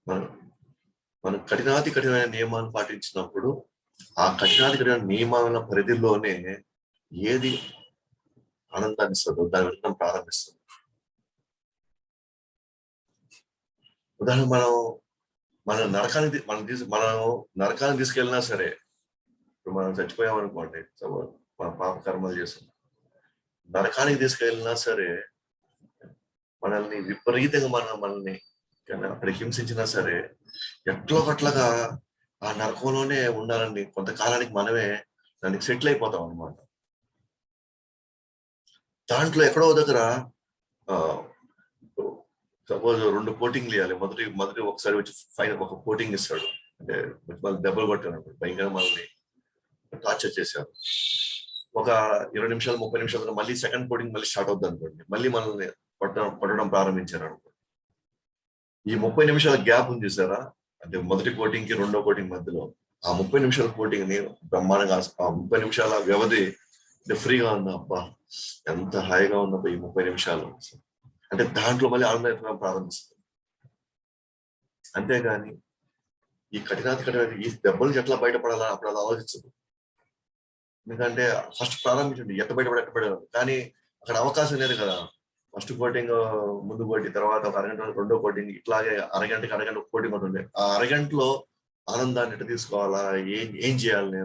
మనం కఠినమైన నియమాలు పాటించినప్పుడు ఆ కఠినమైన నియమాల పరిధిలోనే ఏది ఆనందాన్ని ఇస్తుందో దాని వినడం ప్రారంభిస్తుంది. ఉదాహరణ, మనం నరకానికి తీసుకెళ్ళినా సరే, ఇప్పుడు మనం చచ్చిపోయామనుకోండి, మన పాప కర్మలు చేస్తాం, నరకానికి తీసుకెళ్ళినా సరే మనల్ని విపరీతంగా మనల్ని అక్కడ హింసించినా సరే ఎట్లో ఒకట్లాగా ఆ నరకంలోనే ఉండాలని కొంతకాలానికి మనమే దానికి సెటిల్ అయిపోతాం అనమాట. దాంట్లో ఎక్కడో దగ్గర సపోజ్ 2 కోటింగ్లు ఇవ్వాలి. మొదటి ఒకసారి వచ్చి ఫైనల్ ఒక కోటింగ్ ఇస్తాడు, అంటే వాళ్ళు దెబ్బలు కొట్టారు, భయంకర మనల్ని టార్చర్ చేశారు. ఒక 20 నిమిషాలు, 30 నిమిషాలు మళ్ళీ సెకండ్ కోటింగ్ మళ్ళీ స్టార్ట్ అవుతుంది అనుకోండి, మళ్ళీ మనల్ని కొట్టడం ప్రారంభించారు అనుకోండి. ఈ 30 నిమిషాల గ్యాప్ ఉంది చూసారా, అంటే మొదటి కోటింగ్ కి రెండో కోటింగ్ మధ్యలో ఆ 30 నిమిషాల కోటింగ్ ని బ్రహ్మాండంగా, ఆ 30 నిమిషాల వ్యవధి ఫ్రీగా ఉందా, అబ్బా ఎంత హాయిగా ఉన్నప్పుడు ఈ 30 నిమిషాలు అంటే దాంట్లో మళ్ళీ ఆనందం ప్రారంభిస్తుంది. అంతేగాని ఈ కఠినమైన ఈ దెబ్బల నుంచి ఎట్లా బయటపడాలా అప్పుడు అది ఆలోచించదు. ఎందుకంటే ఫస్ట్ ప్రారంభించండి, ఎట్ట బయటపడాలి. కానీ అక్కడ అవకాశం లేదు కదా. ఫస్ట్ కోటింగ్ ముందు కోటి, తర్వాత ఒక అరగంట రెండో కోటింగ్, ఇట్లాగే అరగంట కోటింగ్ ఉంటుంది. ఆ అరగంటలో ఆనందాన్ని ఎట్ట తీసుకోవాలా, ఏం చేయాలి,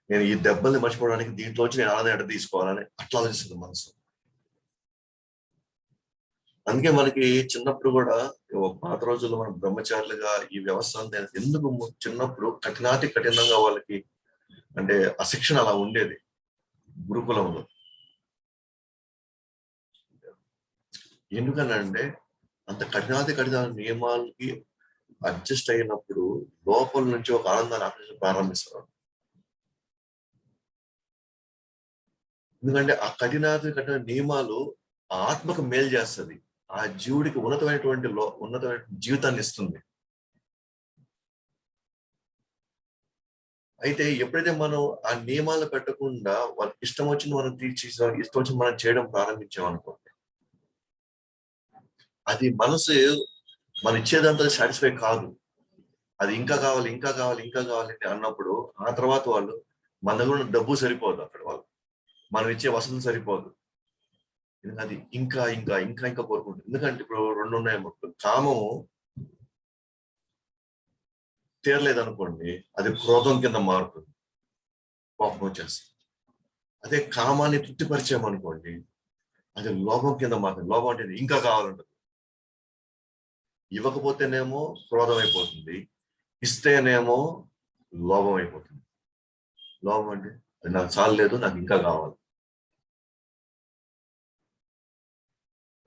నేను ఈ దెబ్బల్ని మర్చిపోవడానికి దీంట్లో వచ్చి నేను ఆనందం ఎట్ట తీసుకోవాలని అట్లా ఆలోచిస్తుంది మనసు. అందుకే మనకి చిన్నప్పుడు కూడా పాత రోజుల్లో మనం బ్రహ్మచారులుగా ఈ వ్యవస్థ అంతా ఎందుకు చిన్నప్పుడు కఠినంగా వాళ్ళకి అంటే ఆ శిక్షణ అలా ఉండేది గురుకులంలో. ఎందుకనంటే అంత కఠిన నియమాలకి అడ్జస్ట్ అయినప్పుడు లోపల నుంచి ఒక ఆనందాన్ని ఆకర్షణ ప్రారంభిస్తారు. ఎందుకంటే ఆ కఠిన నియమాలు ఆ ఆత్మకు మేలు చేస్తుంది, ఆ జీవుడికి ఉన్నతమైన జీవితాన్ని ఇస్తుంది. అయితే ఎప్పుడైతే మనం ఆ నియమాలు పెట్టకుండా వాళ్ళకి ఇష్టం వచ్చింది మనం తీర్చి ఇష్టం వచ్చింది మనం చేయడం ప్రారంభించామనుకోండి, అది మనసు మనం ఇచ్చేదంతా సాటిస్ఫై కాదు. అది ఇంకా కావాలి ఇంకా కావాలి ఇంకా కావాలి అని అన్నప్పుడు ఆ తర్వాత వాళ్ళు మన దగ్గర ఉన్న డబ్బు సరిపోదు, అక్కడ వాళ్ళు మనం ఇచ్చే వసతులు సరిపోదు. అది ఇంకా ఇంకా ఇంకా ఇంకా కోరుకుంటుంది. ఎందుకంటే ఇప్పుడు రెండు ఉన్నాయి, కామము తీరలేదనుకోండి, అది క్రోధం కింద మారుతుంది, కోపం వచ్చేస్తుంది. అదే కామాన్ని తృప్తిపరిచామనుకోండి, అది లోభం కింద మారుతుంది. లోభం అంటే ఇంకా కావాలంటుంది. ఇవ్వకపోతేనేమో క్రోధం అయిపోతుంది, ఇస్తేనేమో లోభం అయిపోతుంది. లోభం అంటే అది నాకు చాలలేదు, నాకు ఇంకా కావాలి.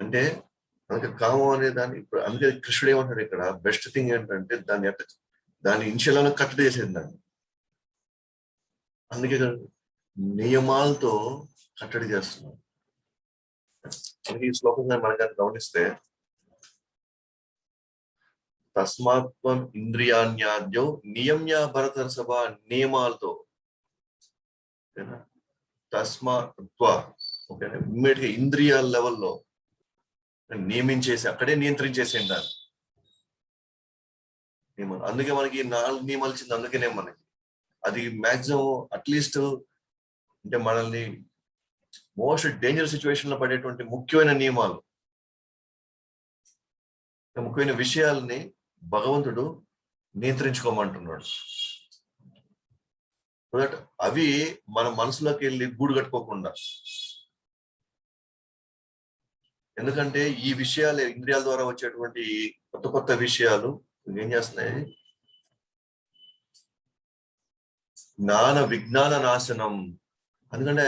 అంటే అందుకే కామం అనే దాన్ని ఇప్పుడు అందుకే కృష్ణుడు ఏమంటాడు ఇక్కడ, బెస్ట్ థింగ్ ఏంటంటే దాన్ని ఇన్షియల్ కట్టడి చేసేది దాన్ని. అందుకే నియమాలతో కట్టడి చేస్తున్నాం. అందుకే ఈ శ్లోకంగా మనం గమనిస్తే, తస్మాత్వం ఇంద్రియాణ్యాద్యో నియమ్య భరత సభ, నియమాలతో. తస్మాత్వ ఓకేనా, ఇమ్మీడియట్ గా ఇంద్రియాల లెవెల్లో నియమించేసి అక్కడే నియంత్రించేసేయండి దాన్ని. అందుకే మనకి 4 నియమాలు ఇచ్చింది. అందుకనే మనకి అది మాక్సిమం అట్లీస్ట్ అంటే మనల్ని మోస్ట్ డేంజరస్ సిచ్యువేషన్ లో పడేటువంటి ముఖ్యమైన నియమాలు, ముఖ్యమైన విషయాలని భగవంతుడు నియంత్రించుకోమంటున్నాడు. సో దట్ అవి మన మనసులోకి వెళ్ళి గూడు కట్టుకోకుండా. ఎందుకంటే ఈ విషయాలు ఇంద్రియాల ద్వారా వచ్చేటువంటి కొత్త కొత్త విషయాలు ఏం చేస్తున్నాయి, జ్ఞాన విజ్ఞాన నాశనం. ఎందుకంటే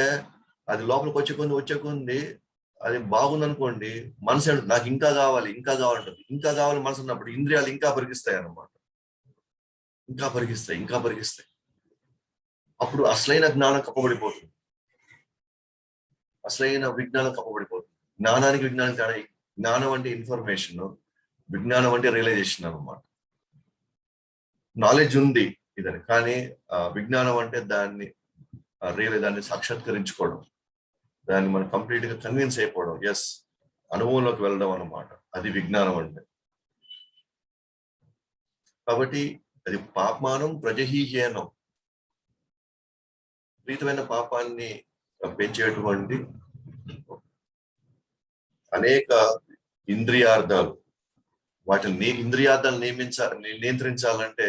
అది లోపలికి వచ్చే కొంది అది బాగుందనుకోండి, మనసు నాకు ఇంకా కావాలి ఇంకా కావాలంటుంది. ఇంకా కావాలి మనసు ఉన్నప్పుడు ఇంద్రియాలు ఇంకా పరిగిస్తాయి అన్నమాట, ఇంకా పరిగిస్తాయి. అప్పుడు అసలైన జ్ఞానం కప్పబడిపోతుంది, అసలైన విజ్ఞానం కప్పబడిపోతుంది. జ్ఞానానికి విజ్ఞానం తేడా. జ్ఞానం అంటే ఇన్ఫర్మేషన్, విజ్ఞానం అంటే రియలైజేషన్ అన్నమాట. నాలెడ్జ్ ఉంది ఇదని, కానీ విజ్ఞానం అంటే దాన్ని దాన్ని సాక్షాత్కరించుకోవడం, దాన్ని మనం కంప్లీట్ గా కన్విన్స్ అయిపోవడం, ఎస్ అనుభవంలోకి వెళ్ళడం అన్నమాట. అది విజ్ఞానం అంటే. కాబట్టి అది పాపమానం ప్రజహీహేనం, విపరీతమైన పాపాన్ని పెంచేటువంటి అనేక ఇంద్రియార్థాలు. వాటిని ఇంద్రియార్థాలు నియంత్రించాలంటే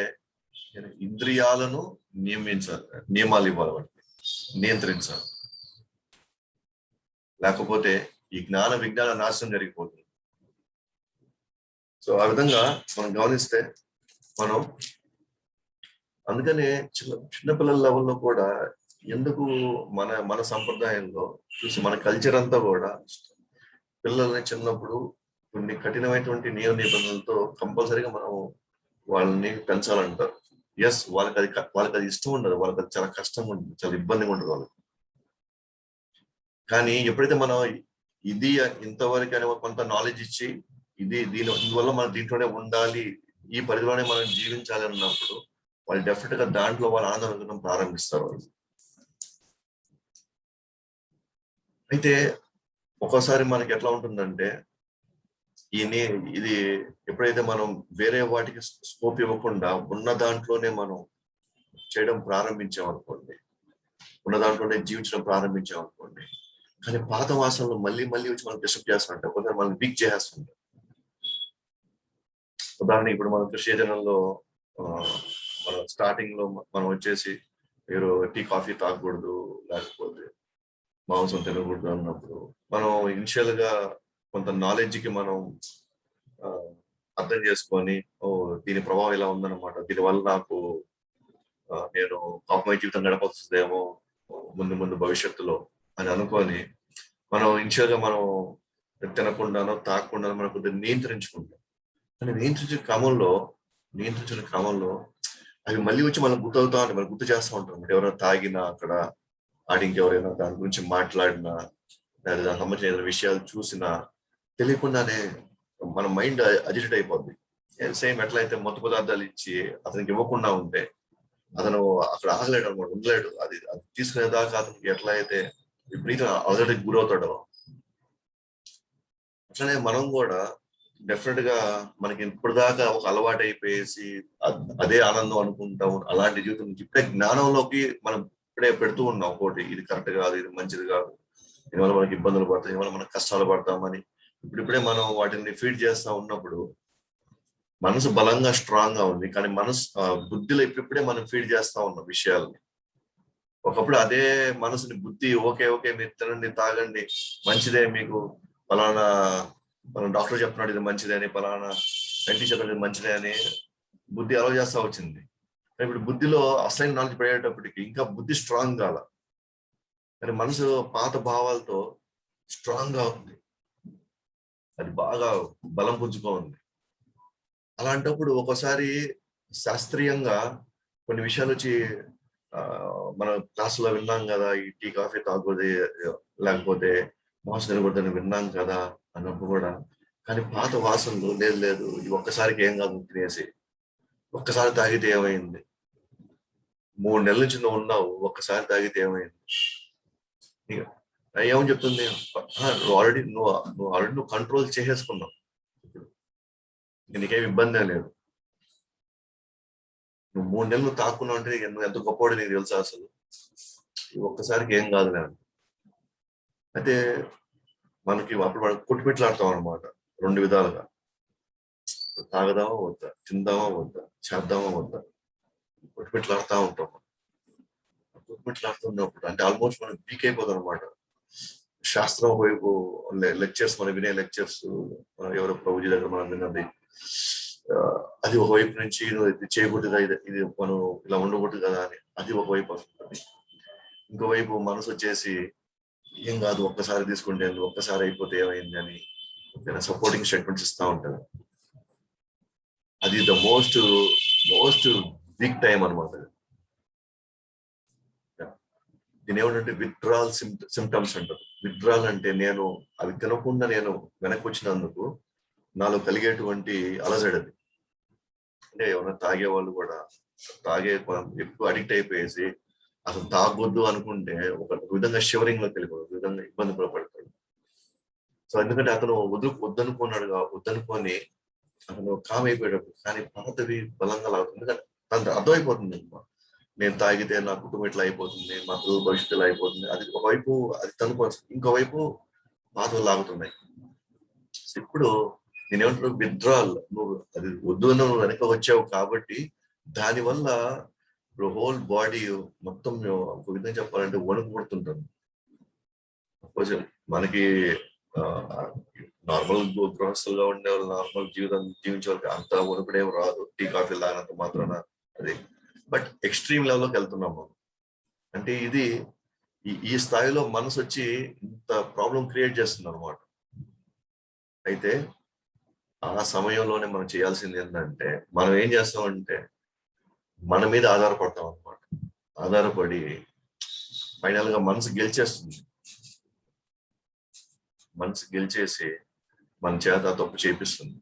ఇంద్రియాలను నియమాలు ఇవ్వాలి, వాటిని నియంత్రించాలి. లేకపోతే ఈ జ్ఞాన విజ్ఞాన నాశనం జరిగిపోతుంది. సో ఆ విధంగా మనం గమనిస్తే మనం అందుకనే చిన్నపిల్లల లెవెల్లో కూడా ఎందుకు మన సంప్రదాయంలో చూసి మన కల్చర్ అంతా కూడా పిల్లల్ని చిన్నప్పుడు కొన్ని కఠినమైనటువంటి నియమ నిబంధనలతో కంపల్సరీగా మనం వాళ్ళని పెంచాలంటారు. ఎస్, వాళ్ళకి అది ఇష్టం ఉండదు, వాళ్ళకి అది చాలా కష్టంగా ఉంటుంది, చాలా ఇబ్బందిగా ఉంటుంది వాళ్ళకి. కానీ ఎప్పుడైతే మనం ఇది ఇంతవరకు అనే కొంత నాలెడ్జ్ ఇచ్చి ఇందువల్ల మనం దీంట్లోనే ఉండాలి, ఈ పరిధిలోనే మనం జీవించాలి అన్నప్పుడు వాళ్ళు డెఫినెట్ గా దాంట్లో వాళ్ళు ఆనందం ప్రారంభిస్తారు వాళ్ళు. అయితే ఒక్కోసారి మనకి ఎట్లా ఉంటుందంటే ఇది ఎప్పుడైతే మనం వేరే వాటికి స్కోప్ ఇవ్వకుండా ఉన్న దాంట్లోనే మనం చేయడం ప్రారంభించామనుకోండి, ఉన్న దాంట్లోనే జీవించడం ప్రారంభించామనుకోండి, కానీ పాత వాసనలు మళ్ళీ వచ్చి మనం డిస్టర్బ్ చేస్తుంటాం, కొంచెం మనం వీక్ చేస్తుంటాం. ఉదాహరణ ఇప్పుడు మనం కృష్ణజనంలో మనం స్టార్టింగ్ లో మనం వచ్చేసి మీరు టీ కాఫీ తాగకూడదు, లేకపోతే మాంసం తినకూడదు అన్నప్పుడు మనం ఇనిషియల్ గా కొంత నాలెడ్జ్ కి మనం అర్థం చేసుకొని, దీని ప్రభావం ఇలా ఉందన్నమాట, దీనివల్ల నాకు నేను పాపమయ జీవితం గడపవస్తుందేమో ముందు భవిష్యత్తులో అని అనుకొని మనం ఇనిషియల్ గా మనం తినకుండానో తాగకుండానో మనం కొద్దిగా నియంత్రించుకుంటాం. కానీ నియంత్రించిన క్రమంలో అవి మళ్ళీ వచ్చి మనం గుర్తవుతా ఉంటాయి, మనం గుర్తు చేస్తూ ఉంటాం. ఎవరైనా తాగినా అక్కడ ఇంకెవరైనా దాని గురించి మాట్లాడినా, దానికి సంబంధించిన ఏదైనా విషయాలు చూసినా తెలియకుండానే మన మైండ్ అజిటేట్ అయిపోద్ది. సేమ్ ఎట్లయితే మత్తు పదార్థాలు ఇచ్చి అతనికి ఇవ్వకుండా ఉంటే అతను అక్కడ ఆగలేడు అనమాట, ఉండలేడు. అది అది తీసుకునేదాకా అతనికి ఎట్లా అయితే విపరీత అలజడికి గురవుతాడో, అట్లనే మనం కూడా డెఫినెట్ గా మనకి ఇప్పుడు దాకా ఒక అలవాటు అయిపోయేసి అదే ఆనందం అనుకుంటాం. అలాంటి జీవితం నుంచి ఇప్పుడే జ్ఞానంలోకి మనం ఇప్పుడే పెడుతూ ఉన్నాం. ఒకటి ఇది కరెక్ట్ కాదు, ఇది మంచిది కాదు, దీనివల్ల మనకి ఇబ్బందులు పడతాయి, దీనివల్ల మనకు కష్టాలు పడతామని ఇప్పుడిప్పుడే మనం వాటిని ఫీడ్ చేస్తా ఉన్నప్పుడు మనసు బలంగా స్ట్రాంగ్ గా ఉంది. కానీ బుద్ధిలో ఇప్పుడిప్పుడే మనం ఫీడ్ చేస్తా ఉన్నాం విషయాల్ని. ఒకప్పుడు అదే మనసుని బుద్ధి ఓకే ఓకే మీరు తినండి, తాగండి, మంచిదే, మీకు ఫలానా మన డాక్టర్ చెప్తున్నాడు ఇది మంచిదే అని, ఫలానా సైంటిస్ట్ చెప్తున్నాడు ఇది మంచిదే అని బుద్ధి అలవ చేస్తా వచ్చింది. ఇప్పుడు బుద్ధిలో అసలైన నాలెడ్జ్ పడేటప్పటికి ఇంకా బుద్ధి స్ట్రాంగ్ కాల, కానీ మనసు పాత భావాలతో స్ట్రాంగ్ గా ఉంది, అది బాగా బలం పుంజుకో ఉంది. అలాంటప్పుడు ఒక్కోసారి శాస్త్రీయంగా కొన్ని విషయాలు వచ్చి మన క్లాసులో విన్నాం కదా, ఈ టీ కాఫీ తాగకూడదు, లేకపోతే మాంసం తినకూడదని విన్నాం కదా అన్నప్పుడు కూడా, కానీ పాత వాసనలు లేదు లేదు ఇది ఒక్కసారికి ఏం కాదు తినేసి, ఒక్కసారి తాగితే ఏమైంది, 3 నెలల నుంచి నువ్వు ఉన్నావు, ఒక్కసారి తాగితే ఏమైంది, ఏమని చెప్తుంది, నువ్వు కంట్రోల్ చేసేసుకున్నావు, నీకేం ఇబ్బంది లేదు, నువ్వు 3 నెలలు తాక్కున్నావు అంటే నువ్వు ఎంత గొప్పవాడు నీకు తెలుసా, అసలు ఒక్కసారికి ఏం కాదు నేను. అయితే మనకి అప్పుడు మనం కొట్టుమిట్లాడతాం అనమాట 2 విధాలుగా, తాగదామా వద్దా, తిందామా వద్దా, చేద్దామా వద్దా, కొట్టుమిట్లాడుతూ ఉంటాం. కొట్టుమిట్లాడుతున్నప్పుడు అంటే ఆల్మోస్ట్ మనం వీక్ అయిపోతాం అనమాట. శాస్త్రం వైపు లెక్చర్స్, మనం వినే లెక్చర్స్, ఎవరో ప్రభుజీ దగ్గర మనం విన్నది, అది ఒకవైపు నుంచి ఇది చేయకూడదు కదా, ఇది మనం ఇలా ఉండకూడదు కదా అని అది ఒకవైపు వస్తుంది. ఇంకోవైపు మనసు వచ్చేసి ఏం కాదు ఒక్కసారి తీసుకుంటే ఒక్కసారి అయిపోతే ఏమైంది అని సపోర్టింగ్ స్టేట్మెంట్స్ ఇస్తా ఉంటారు. అది ద మోస్ట్ బిగ్ టైం అనమాట. దీని ఏమిటంటే విత్డ్రాల్ సిమ్టమ్స్ అంటారు. విత్డ్రాల్ అంటే నేను అవి తినకుండా నేను వెనక్కి వచ్చినందుకు నాలో కలిగేటువంటి అలజడది. అంటే ఎవరైనా తాగే వాళ్ళు కూడా ఎక్కువ అడిక్ట్ అయిపోయేసి అసలు తాగొద్దు అనుకుంటే ఒక విధంగా షివరింగ్ లోకి వెళ్ళిపోతుంది, విధంగా ఇబ్బంది పడతాడు. సో ఎందుకంటే అతను వద్దనుకొని అతను కామ్ అయిపోయేటప్పుడు, కానీ పాతవి బలంగా లాగుతుంది. తనకు అర్థమైపోతుంది, నేను తాగితే నా కుటుంబం ఇట్లా అయిపోతుంది, మా పిల్లల భవిష్యత్తు ఇలా అయిపోతుంది. అది ఒకవైపు అది తనుకోవచ్చు, ఇంకోవైపు పాతలు లాగుతున్నాయి. ఇప్పుడు నేనేమంటున్నా, విత్డ్రాల్, నువ్వు అది వద్దు నువ్వు వెనక వచ్చావు కాబట్టి దానివల్ల ఇప్పుడు హోల్ బాడీ మొత్తం ఒక విధంగా చెప్పాలంటే వణుకు పుడుతుంటాను. మనకి నార్మల్ గృహస్థులుగా ఉండే వాళ్ళు, నార్మల్ జీవితం జీవించే వాళ్ళకి అంత వణుకుడేం రాదు, టీ కాఫీ తాగినంత మాత్రాన అది. బట్ ఎక్స్ట్రీమ్ లెవెల్లోకి వెళ్తున్నాం మనం. అంటే ఇది ఈ స్థాయిలో మనసు వచ్చి ఇంత ప్రాబ్లం క్రియేట్ చేస్తుంది అనమాట. అయితే ఆ సమయంలోనే మనం చేయాల్సింది ఏంటంటే, మనం ఏం చేస్తామంటే మన మీద ఆధారపడతాం అనమాట. ఆధారపడి ఫైనల్ గా మనసు గెలిచేస్తుంది. మనసు గెలిచేసి మన చేత తప్పు చేపిస్తుంది.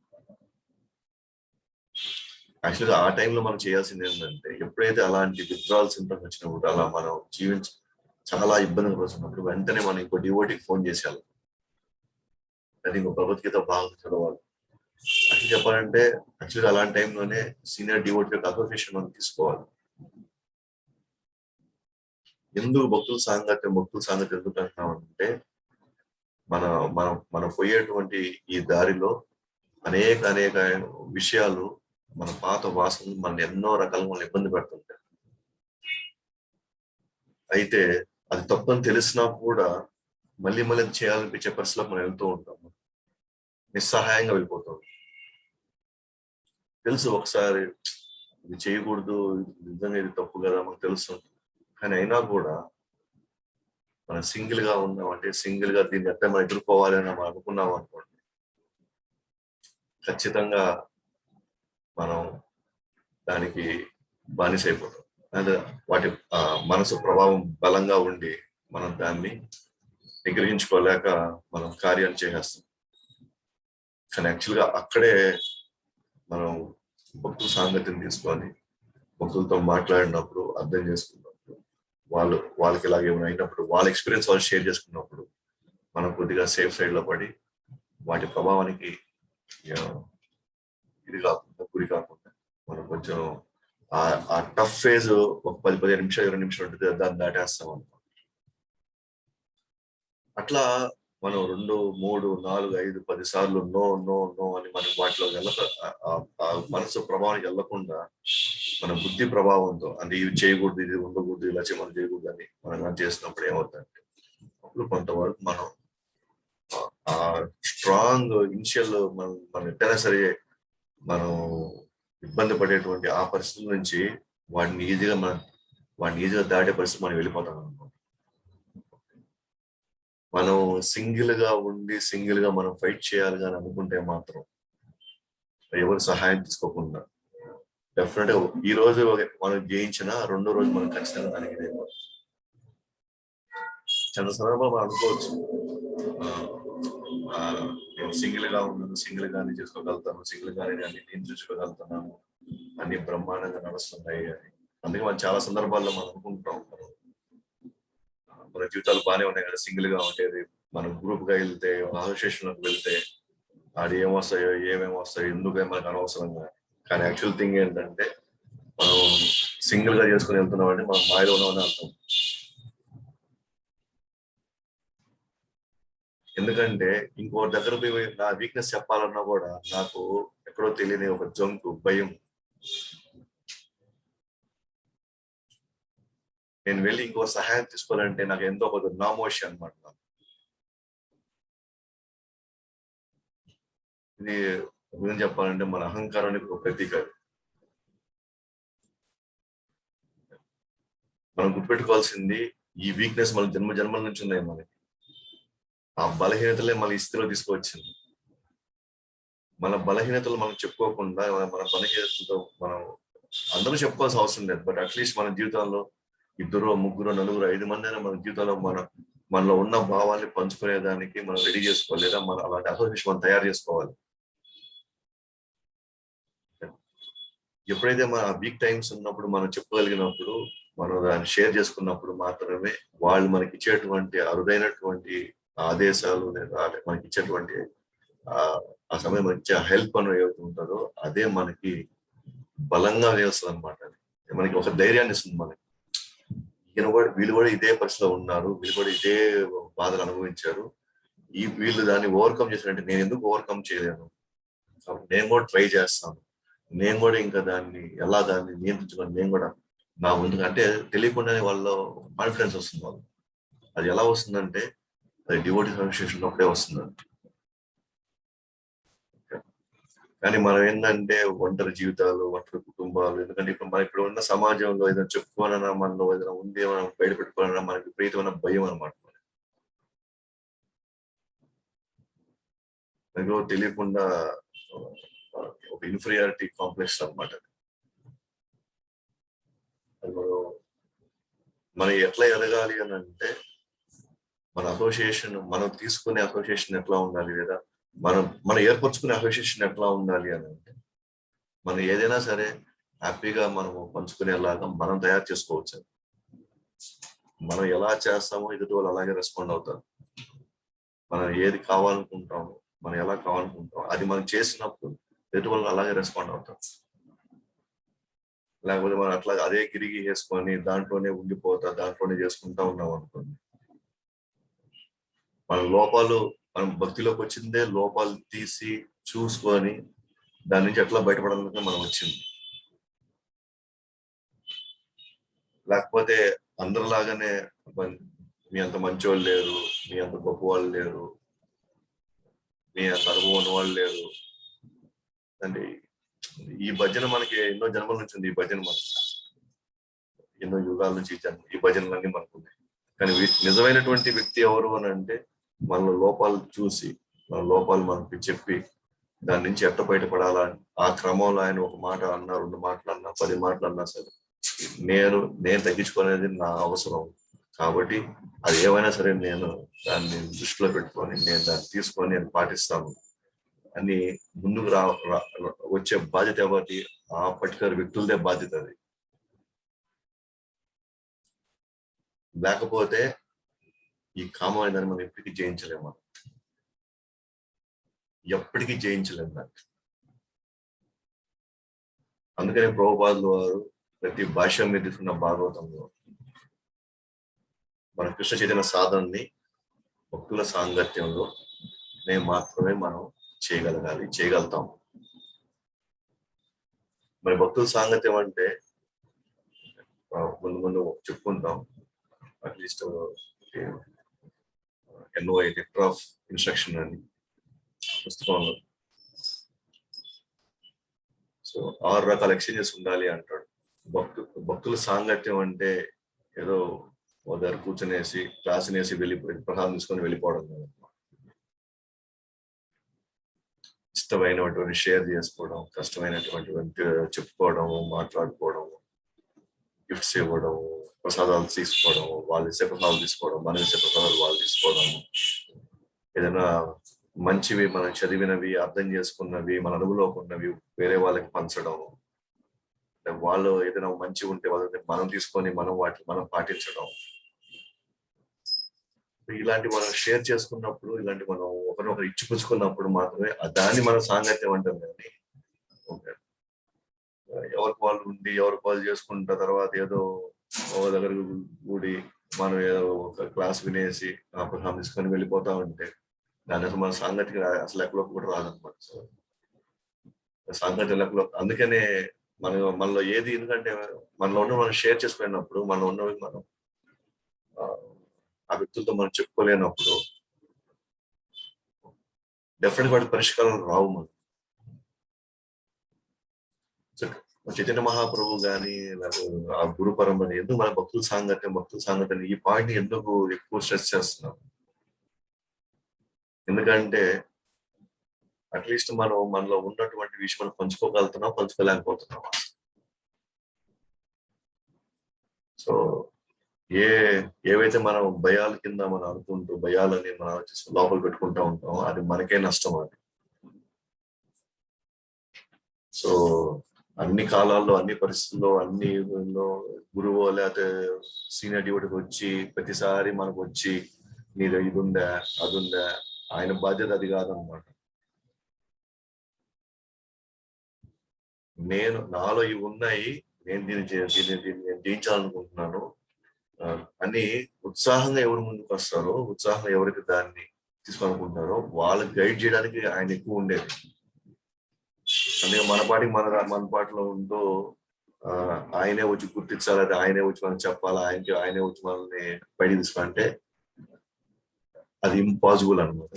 యాక్చువల్గా ఆ టైంలో మనం చేయాల్సింది ఏంటంటే, ఎప్పుడైతే అలాంటి విత్డ్రాల్ సింప్టమ్స్ వచ్చినప్పుడు, అలా మనం చాలా ఇబ్బందులు పడుతున్నప్పుడు వెంటనే మనం ఇంకో డివోటీకి ఫోన్ చేసేయాలి. అది ఇంకో భగవద్గీత బాగా చదవాలి. అట్లా చెప్పాలంటే యాక్చువల్గా అలాంటి టైంలోనే సీనియర్ డివోటీ యొక్క అసోసియేషన్ మనం తీసుకోవాలి. ఎందుకు భక్తుల సాంగత్యం ఎందుకు అంటున్నామంటే, మనం పోయేటువంటి ఈ దారిలో అనేక విషయాలు, మన పాత వాసనలు మన ఎన్నో రకాలుగా మనం ఇబ్బంది పెడుతుంటాయి. అయితే అది తప్పని తెలిసినా కూడా మళ్ళీ చేయాలనిపించే పరిస్థితిలో మనం వెళ్తూ ఉంటాము, నిస్సహాయంగా వెళ్ళిపోతాం. తెలుసు ఒకసారి ఇది చేయకూడదు, నిజంగా ఇది తప్పు కదా మనకు తెలుసు, కానీ అయినా కూడా మనం సింగిల్ గా ఉన్నాం అంటే, సింగిల్ గా దీన్ని ఎట్లా మనం ఎదుర్కోవాలి అని మనం అనుకున్నాం అనుకోండి, ఖచ్చితంగా మనం దానికి బానిస అయిపోతాం. అంటే వాటి మనసు ప్రభావం బలంగా ఉండి మనం దాన్ని నిగ్రహించుకోలేక మనం కార్యాలు చేసేస్తాం. కానీ యాక్చువల్గా అక్కడే మనం భక్తుల సాంగత్యం తీసుకొని భక్తులతో మాట్లాడినప్పుడు, అర్థం చేసుకున్నప్పుడు, వాళ్ళకి ఇలాగ ఏమైనా అయినప్పుడు వాళ్ళ ఎక్స్పీరియన్స్ వాళ్ళు షేర్ చేసుకున్నప్పుడు మనం కొద్దిగా సేఫ్ సైడ్ లో పడి వాటి ప్రభావానికి ఇది కాకుండా గురి కాకుండా మనం కొంచెం ఆ టఫ్ ఫేజ్ ఒక 10-15 నిమిషాలు 20 నిమిషాలు ఉంటుంది, దాన్ని దాటేస్తాం అనమాట. అట్లా మనం 2, 3, 4, 5, 10 సార్లు నో నో నో అని మనం వాటిలో మనసు ప్రభావానికి వెళ్ళకుండా మన బుద్ధి ప్రభావంతో అంటే ఇవి చేయకూడదు, ఇది ఉండకూడదు, ఇలా మనం చేయకూడదు అని మనం చేసినప్పుడు ఏమవుతుందంటే అప్పుడు కొంతవరకు మనం ఆ స్ట్రాంగ్ ఇనిషియల్ మనం ఎట్టైనా సరే మనం ఇబ్బంది పడేటువంటి ఆ పరిస్థితుల నుంచి వాటిని ఈజీగా దాటే పరిస్థితి మనం వెళ్ళిపోతాం అనమాట. మనం సింగిల్ గా ఉండి సింగిల్ గా మనం ఫైట్ చేయాలి అని అనుకుంటే మాత్రం ఎవరు సహాయం తీసుకోకుండా డెఫినెట్ గా ఈ రోజు మనం జయించిన రెండో రోజు మనం ఖచ్చితంగా దానికి చాలా సందర్భాలు మనం అనుకోవచ్చు, నేను సింగిల్ గా ఉన్నాను, సింగిల్ గానే చేసుకోగలుగుతాను, సింగిల్ గానే అన్ని నేను చూసుకోగలుగుతున్నాను, అన్ని బ్రహ్మాండంగా నడుస్తున్నాయి అని. అందుకే మనం చాలా సందర్భాల్లో మనం అనుకుంటాం మన జీవితాలు బాగానే ఉన్నాయి కదా సింగిల్ గా ఉండేది, మనం గ్రూప్ గా వెళ్తే అసోసియేషన్ లోకి వెళ్తే అది ఏమొస్తాయో ఏమేమి వస్తాయో ఎందుకు మనకు అనవసరంగా. కానీ యాక్చువల్ థింగ్ ఏంటంటే మనం సింగిల్ గా చేసుకుని వెళ్తున్నాం అంటే మనం మాయలో ఉన్నామని అర్థం. ఎందుకంటే ఇంకో దగ్గర పోయి నా వీక్నెస్ చెప్పాలన్నా కూడా నాకు ఎక్కడో తెలియని ఒక జంకు భయం. నేను వెళ్ళి ఇంకో సహాయం తీసుకోవాలంటే నాకు ఎంతో కొంత నామోషి అనమాట. ఇది ఏం చెప్పాలంటే మన అహంకారానికి ఒక ప్రతీక. మనం గుర్తుపెట్టుకోవాల్సింది ఈ వీక్నెస్ మన జన్మల నుంచి ఉన్నాయి మనకి. ఆ బలహీనతలే మన ఈ స్థితిలో తీసుకువచ్చింది. మన బలహీనతలు మనం చెప్పుకోకుండా మన బలహీనతలతో మనం అందరూ చెప్పుకోవాల్సిన అవసరం లేదు, బట్ అట్లీస్ట్ మన జీవితంలో 2, 3, 4, 5 మంది అయినా మన జీవితంలో మనలో ఉన్న భావాల్ని పంచుకునేదానికి మనం రెడీ చేసుకోవాలి, లేదా మన అలాంటి అసోసియేషన్ మనం తయారు చేసుకోవాలి. ఎప్పుడైతే మన వీక్ టైమ్స్ ఉన్నప్పుడు మనం చెప్పుకోగలిగినప్పుడు మనం దాన్ని షేర్ చేసుకున్నప్పుడు మాత్రమే వాళ్ళు మనకి ఇచ్చేటువంటి అరుదైనటువంటి ఆదేశాలు లేదా మనకి ఇచ్చేటువంటి ఆ సమయం మనకి ఇచ్చే హెల్ప్ అని ఏదైతే ఉంటుందో అదే మనకి బలంగా వేస్తుంది అనమాట. మనకి ఒక ధైర్యాన్ని ఇస్తుంది మనకి. వీళ్ళు కూడా ఇదే పరిస్థితిలో ఉన్నారు, వీళ్ళు కూడా ఇదే బాధలు అనుభవించారు, వీళ్ళు దాన్ని ఓవర్కమ్ చేసినట్టు నేను ఎందుకు ఓవర్కమ్ చేయలేను, కాబట్టి నేను కూడా ట్రై చేస్తాను, నేను కూడా ఇంకా దాన్ని నియంత్రించుకొని నేను కూడా నా ముందుకు అంటే తెలియకుండానే వాళ్ళలో కాన్ఫిడెన్స్ వస్తుంది. వాళ్ళు అది ఎలా వస్తుందంటే అది డివోటీ అసోసియేషన్ అప్పుడే వస్తుంది. కానీ మనం ఏంటంటే ఒంటరి జీవితాలు, ఒంటరి కుటుంబాలు, ఎందుకంటే ఇప్పుడు ఉన్న సమాజంలో ఏదైనా చెప్పుకోవాలన్నా మనలో ఏదైనా ఉంది మనం బయట పెట్టుకోవాలన్నా మనకి విపరీతమైన భయం అనమాట. తెలియకుండా ఒక ఇన్ఫీరియారిటీ కాంప్లెక్స్ అనమాట. మనం ఎట్లా ఎదగాలి అని అంటే మన అసోసియేషన్, మనం తీసుకునే అసోసియేషన్ ఎట్లా ఉండాలి, లేదా మనం ఏర్పరచుకునే అసోసియేషన్ ఎట్లా ఉండాలి అని అంటే మనం ఏదైనా సరే హ్యాపీగా మనము పంచుకునేలాగా మనం తయారు చేసుకోవచ్చు. మనం ఎలా చేస్తామో ఎదుటి వాళ్ళు అలాగే రెస్పాండ్ అవుతారు. మనం ఏది కావాలనుకుంటామో, మనం ఎలా కావాలనుకుంటామో అది మనం చేసినప్పుడు ఎదుటి వాళ్ళు అలాగే రెస్పాండ్ అవుతారు. లేకపోతే మనం అట్లా అదే గిరిగి వేసుకొని దాంట్లోనే ఉండిపోతా దాంట్లోనే చేసుకుంటా ఉన్నాం అనుకోండి, మన లోపాలు మనం భక్తిలోకి వచ్చిందే లోపాలు తీసి చూసుకొని దాని నుంచి ఎట్లా బయటపడాలంటే మనం వచ్చింది. లేకపోతే అందరిలాగానే మీ అంత మంచివాళ్ళు లేరు, మీ అంత గొప్ప వాళ్ళు లేరు, మీ అంత అనుభవం ఉన్న వాళ్ళు లేరు అంటే ఈ భజన మనకి ఎన్నో జన్మల నుంచి ఉంది. ఈ భజన మనకి ఎన్నో యుగాల నుంచి ఈ భజనలన్నీ మనకు ఉన్నాయి. కానీ నిజమైనటువంటి వ్యక్తి ఎవరు అని అంటే మన లోపాలు చూసి మన లోపాలు మనకి చెప్పి దాని నుంచి ఎట్ట బయటపడాలా ఆ క్రమంలో ఆయన ఒక మాట అన్నా, 2 మాటలు అన్నా, 10 మాటలు అన్నా సరే నేను తగ్గించుకునేది నా అవసరం కాబట్టి అది ఏమైనా సరే నేను దాన్ని దృష్టిలో పెట్టుకొని నేను దాన్ని తీసుకొని నేను పాటిస్తాను అని ముందుకు వచ్చే బాధ్యత ఎవరి ఆ పర్టికులర్ వ్యక్తులదే బాధ్యత అది. లేకపోతే ఈ కామం అనే దాన్ని మనం ఎప్పటికీ జయించలేము, ఎప్పటికీ జయించలేము దాన్ని. అందుకనే ప్రభుపాదులు వారు ప్రతి భాష మీద తీసుకున్న భాగవతంలో మన కృష్ణ చైతన్య సాధనని భక్తుల సాంగత్యంలో మేము మాత్రమే మనం చేయగలుగుతాం. మరి భక్తుల సాంగత్యం అంటే ముందు చెప్పుకుంటాం. At least NOI letter of instruction అని పుస్తకంలో. సో 6 రకాల ఎక్స్చేంజెస్ ఉండాలి అంటాడు. భక్తుల సాంగత్యం అంటే ఏదో ఒక దగ్గర కూర్చొనేసి క్లాస్ నేసి వెళ్ళిపోయి ప్రసాదం తీసుకొని వెళ్ళిపోవడం కాదు. ఇష్టమైనటువంటి షేర్ చేసుకోవడం, కష్టమైనటువంటి చెప్పుకోవడము, మాట్లాడుకోవడము, గిఫ్ట్స్ ఇవ్వడము, ప్రసాదాలు తీసుకోవడము, వాళ్ళు ఇచ్చే ప్రసాదాలు తీసుకోవడం, మనం ఇచ్చే ప్రసాదాలు వాళ్ళు తీసుకోవడము, ఏదైనా మంచివి మనం చదివినవి, అర్థం చేసుకున్నవి, మన అనుభవంలోకి ఉన్నవి వేరే వాళ్ళకి పంచడం, వాళ్ళు ఏదైనా మంచి ఉంటే వాళ్ళని మనం తీసుకొని మనం పాటించడం, ఇలాంటి మనం షేర్ చేసుకున్నప్పుడు, ఇలాంటి మనం ఒకరినొకరు ఇచ్చిపుచ్చుకున్నప్పుడు మాత్రమే దాన్ని మనం సాంగత్యం అంటాం. కానీ ఎవరికి వాళ్ళు ఉండి ఎవరికి వాళ్ళు చేసుకుంటా తర్వాత ఏదో ఒక దగ్గర కూడి మనం ఏదో ఒక క్లాస్ వినేసి ప్రసాదం తీసుకొని వెళ్ళిపోతా ఉంటే దాని అసలు మన సాంగత్యం అసలు లెక్కలోకి కూడా రాదనమాట. సాంగత్యం లెక్కలో అందుకనే మనలో ఏది, ఎందుకంటే మనలో ఉన్న మనం షేర్ చేసుకున్నప్పుడు, మనలో ఉన్నవి మనం ఆ వ్యక్తులతో మనం చెప్పుకోలేనప్పుడు డెఫినెట్ వాటి పరిష్కారాలు రావు. మనం చైతన్య మహాప్రభు కానీ ఆ గురు పరంపర ఎందుకు మన భక్తుల సాంగత్యం ఈ పాయింట్ ఎందుకు ఎక్కువ స్ట్రెస్ చేస్తున్నాం? ఎందుకంటే అట్లీస్ట్ మనలో ఉన్నటువంటి విషయం మనం పంచుకోలేకపోతున్నాం. సో ఏవైతే మనం భయాల కింద మనం అనుకుంటూ భయాలని మనం లోపల పెట్టుకుంటా ఉంటాం, అది మనకే నష్టం. అది సో అన్ని కాలాల్లో, అన్ని పరిస్థితుల్లో, అన్ని గురువు లేకపోతే సీనియర్ డ్యూటీకి వచ్చి ప్రతిసారి మనకు వచ్చి నీది ఇది ఉందా అది ఉందా, ఆయన బాధ్యత అది కాదనమాట. నాలో ఇవి ఉన్నాయి, నేను దీన్ని జయించాలనుకుంటున్నాను అని ఉత్సాహంగా ఎవరు ముందుకు వస్తారో, ఉత్సాహంగా ఎవరికి దాన్ని తీసుకోవాలనుకుంటున్నారో వాళ్ళకి గైడ్ చేయడానికి ఆయన ఎక్కువ ఉండేది. అందుకే మన పాటిలో ఉంటూ ఆయనే వచ్చి గుర్తించాలి, అది ఆయనే వచ్చి మనం చెప్పాలా, ఆయనే వచ్చి మనల్ని బయట తీసుకోవాలంటే అది ఇంపాసిబుల్ అనమాట.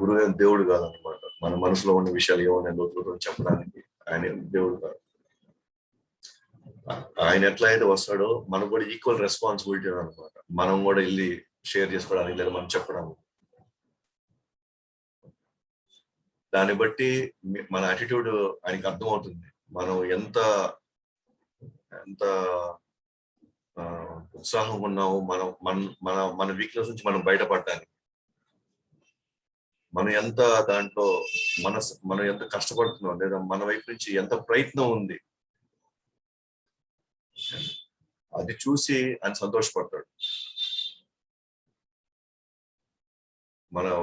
గురువు దేవుడు కాదనమాట. మన మనసులో ఉన్న విషయాలు ఏమైనా లోతులతో చెప్పడానికి ఆయన దేవుడు కాదు. ఆయన ఎట్లా అయితే వస్తాడో మనకు కూడా ఈక్వల్ రెస్పాన్సిబిలిటీ అనమాట. మనం కూడా వెళ్ళి షేర్ చేసుకోవడానికి లేదా మనం చెప్పడానికి. దాన్ని బట్టి మన యాటిట్యూడ్ ఆయనకి అర్థమవుతుంది. మనం ఎంత ఉత్సాహంగా ఉన్నాము మన వీక్నెస్ నుంచి మనం బయటపడడానికి, మనం ఎంత దాంట్లో మనం ఎంత కష్టపడుతున్నాం, లేదా మన వైపు నుంచి ఎంత ప్రయత్నం ఉంది, అది చూసి ఆయన సంతోషపడతాడు.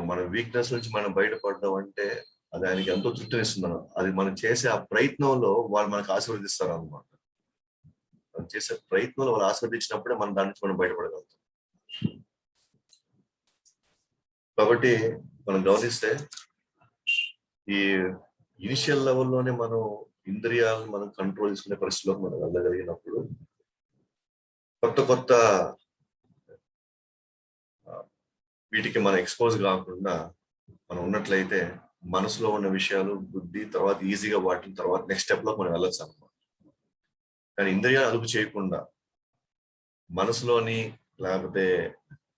మన వీక్నెస్ నుంచి మనం బయటపడడం అంటే అది ఆయనకి ఎంతో తృప్తినిస్తున్నాను. అది మనం చేసే ఆ ప్రయత్నంలో వాళ్ళు మనకు ఆశీర్వదిస్తారు అన్నమాట. మనం చేసే ప్రయత్నంలో వాళ్ళు ఆశీర్వదించినప్పుడే మనం దాని నుంచి మనం బయటపడగలుగుతాం. కాబట్టి మనం గమనిస్తే ఈ ఇనిషియల్ లెవెల్లోనే మనం ఇంద్రియాలను మనం కంట్రోల్ చేసుకునే పరిస్థితిలోకి మనం వెళ్ళగలిగినప్పుడు కొత్త వీటికి మనం ఎక్స్పోజ్ కాకుండా మనం ఉన్నట్లయితే మనసులో ఉన్న విషయాలు, బుద్ధి తర్వాత ఈజీగా వాటిని తర్వాత నెక్స్ట్ స్టెప్ లో మనం వెళ్ళొచ్చు అన్నమాట. కానీ ఇంద్రియాలు అదుపు చేయకుండా మనసులోని లేకపోతే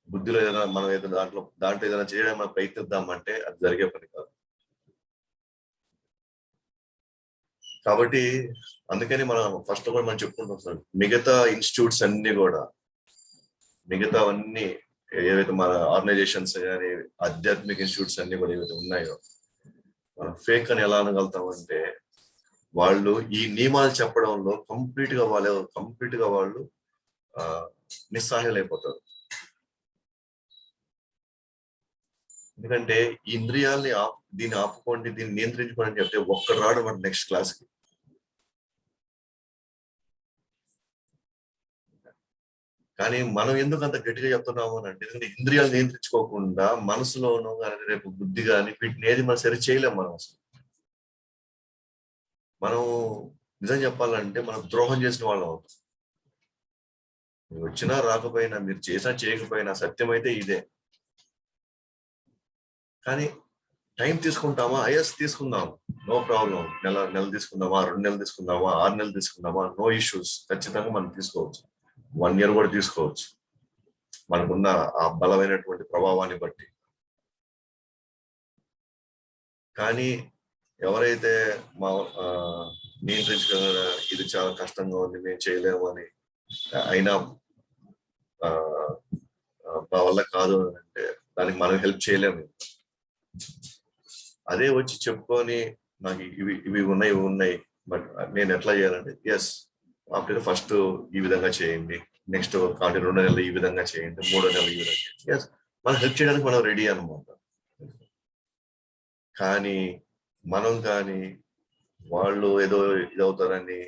బుద్ధిలో ఏదైనా మనం ఏదైనా దాంట్లో ఏదైనా చేయడానికి మనం ప్రయత్నిద్దామంటే అది జరిగే పని కాదు. కాబట్టి అందుకని మనం ఫస్ట్ కూడా మనం చెప్పుకుంటాం సార్, మిగతా ఇన్స్టిట్యూట్స్ అన్ని కూడా, మిగతావన్నీ ఏవైతే మన ఆర్గనైజేషన్స్ కానీ ఆధ్యాత్మిక ఇన్స్టిట్యూట్స్ అన్ని కూడా ఏవైతే ఉన్నాయో, మనం ఫేక్ అని ఎలా అనగలుగుతామంటే వాళ్ళు ఈ నియమాలు చెప్పడంలో కంప్లీట్ గా వాళ్ళు నిస్సహాయులైపోతారు. ఎందుకంటే ఈ ఇంద్రియాల్ని దీన్ని ఆపుకోండి, దీన్ని నియంత్రించుకోండి అని చెప్తే ఒక్కడు రాడు మన నెక్స్ట్ క్లాస్కి. కానీ మనం ఎందుకు అంత గట్టిగా చెప్తున్నాము అని అంటే, ఎందుకంటే ఇంద్రియాలు నియంత్రించుకోకుండా మనసులోనూ కానీ రేపు బుద్ధి కానీ వీటిని ఏది మనం సరి చేయలేం. మనం అసలు మనం నిజం చెప్పాలంటే మనం ద్రోహం చేసిన వాళ్ళం అవుతాం. మీరు వచ్చినా రాకపోయినా, మీరు చేసినా చేయకపోయినా సత్యం అయితే ఇదే. కానీ టైం తీసుకుంటామా? ఐఎస్ తీసుకుందాం, నో ప్రాబ్లం. నెల తీసుకుందామా, 2 నెలలు తీసుకుందామా, 6 నెలలు తీసుకుందామా, నో ఇష్యూస్. ఖచ్చితంగా మనం తీసుకోవచ్చు. 1 year కూడా తీసుకోవచ్చు, మనకున్న ఆ బలమైనటువంటి ప్రభావాన్ని బట్టి. కానీ ఎవరైతే మా నియంత్రించగల ఇది చాలా కష్టంగా ఉంది, మేము చేయలేము అని అయినా మా వల్ల కాదు అంటే దానికి మనం హెల్ప్ చేయలేము. అదే వచ్చి చెప్పుకొని నాకు ఇవి ఉన్నాయి బట్ నేను ఎట్లా చేయాలంటే, ఎస్ ఆఫ్టర్ ఫస్ట్ ఈ విధంగా చేయండి, నెక్స్ట్ 2 నెలలు ఈ విధంగా చేయండి, 3వ నెలలు ఈ విధంగా చేయండి. ఎస్, మనం హెల్ప్ చేయడానికి మనం రెడీ అనమాట. కానీ మనం కానీ వాళ్ళు ఏదో ఇదవుతారని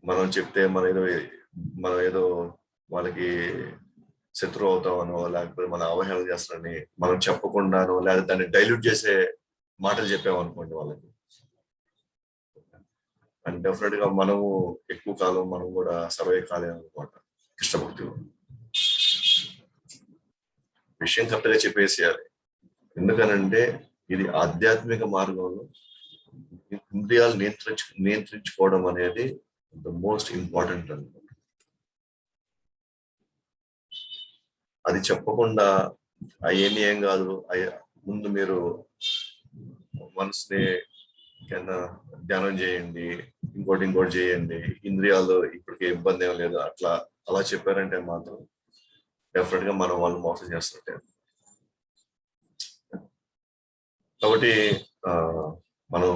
మనం చెప్తే మనం ఏదో వాళ్ళకి శత్రువు అవుతామనో, లేకపోతే మన అవహేళన చేస్తారని మనం చెప్పకుండానో, లేకపోతే దాన్ని డైల్యూట్ చేసే మాటలు చెప్పామనుకోండి వాళ్ళకి, అండ్ డెఫినెట్ గా మనము ఎక్కువ కాలం మనం కూడా సర్వే కాలేమన్నమాట. కృష్ణభక్తిలో విషయం కరెక్ట్గా చెప్పేసేయాలి. ఎందుకనంటే ఇది ఆధ్యాత్మిక మార్గంలో ఇంద్రియాలు నియంత్రించుకోవడం అనేది ద మోస్ట్ ఇంపార్టెంట్ అనమాట. అది చెప్పకుండా అవన్నీ ఏం కాదు, ముందు మీరు మనసుని ధ్యానం చేయండి, ఇంకోటి చేయండి, ఇంద్రియాలు ఇప్పటికే ఇబ్బంది ఏం లేదు, అలా చెప్పారంటే మాత్రం డెఫినెట్ గా మనం వాళ్ళు మోసం చేస్తుంటే. కాబట్టి మనం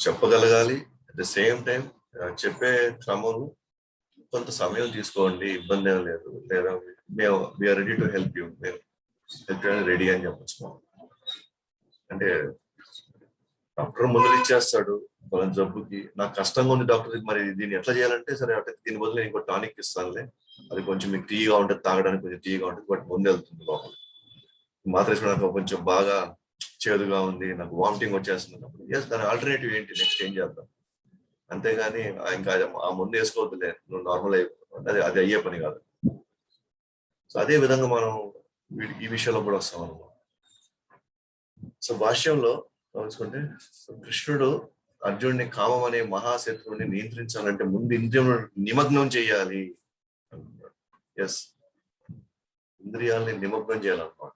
చెప్పగలగాలి. అట్ ద సేమ్ టైం చెప్పే క్రమంలో కొంత సమయం తీసుకోండి, ఇబ్బంది ఏం లేదు. లేదా we're ready to help you, మేము హెల్ప్ చేయడానికి రెడీ అని చెప్పచ్చు. అంటే డాక్టర్ మందులు ఇచ్చేస్తాడు వాళ్ళ జబ్బుకి, నాకు కష్టంగా ఉంది డాక్టర్, మరి దీన్ని ఎట్లా చేయాలంటే, సరే అంటే దీని బదులు ఇంకో టానిక్ ఇస్తానులే, అది కొంచెం మీకు టీగా ఉంటుంది, తాగడానికి కొంచెం టీగా ఉంటుంది, బట్ ముందు వెళ్తుంది లోపల. మాత్రం వేసుకోవడానికి కొంచెం బాగా చేదుగా ఉంది, నాకు వామిటింగ్ వచ్చేస్తున్నప్పుడు ఎస్, దాని ఆల్టర్నేటివ్ ఏంటి, నెక్స్ట్ ఏం చేద్దాం. అంతేగాని ఇంకా ఆ ముందు వేసుకోవద్దులే, నువ్వు నార్మల్ అయిపోతుంది, అది అయ్యే పని కాదు. సో అదే విధంగా మనం ఈ విషయంలో కూడా వస్తాం అన్నమాట. సో భాష్యంలో తెలుసుకుంటే, కృష్ణుడు అర్జునుడిని కామం అనే మహాశత్రువుని నియంత్రించాలంటే ముందు ఇంద్రియం నిమగ్నం చేయాలి. ఎస్, ఇంద్రియాలని నిమగ్నం చేయాలన్నమాట.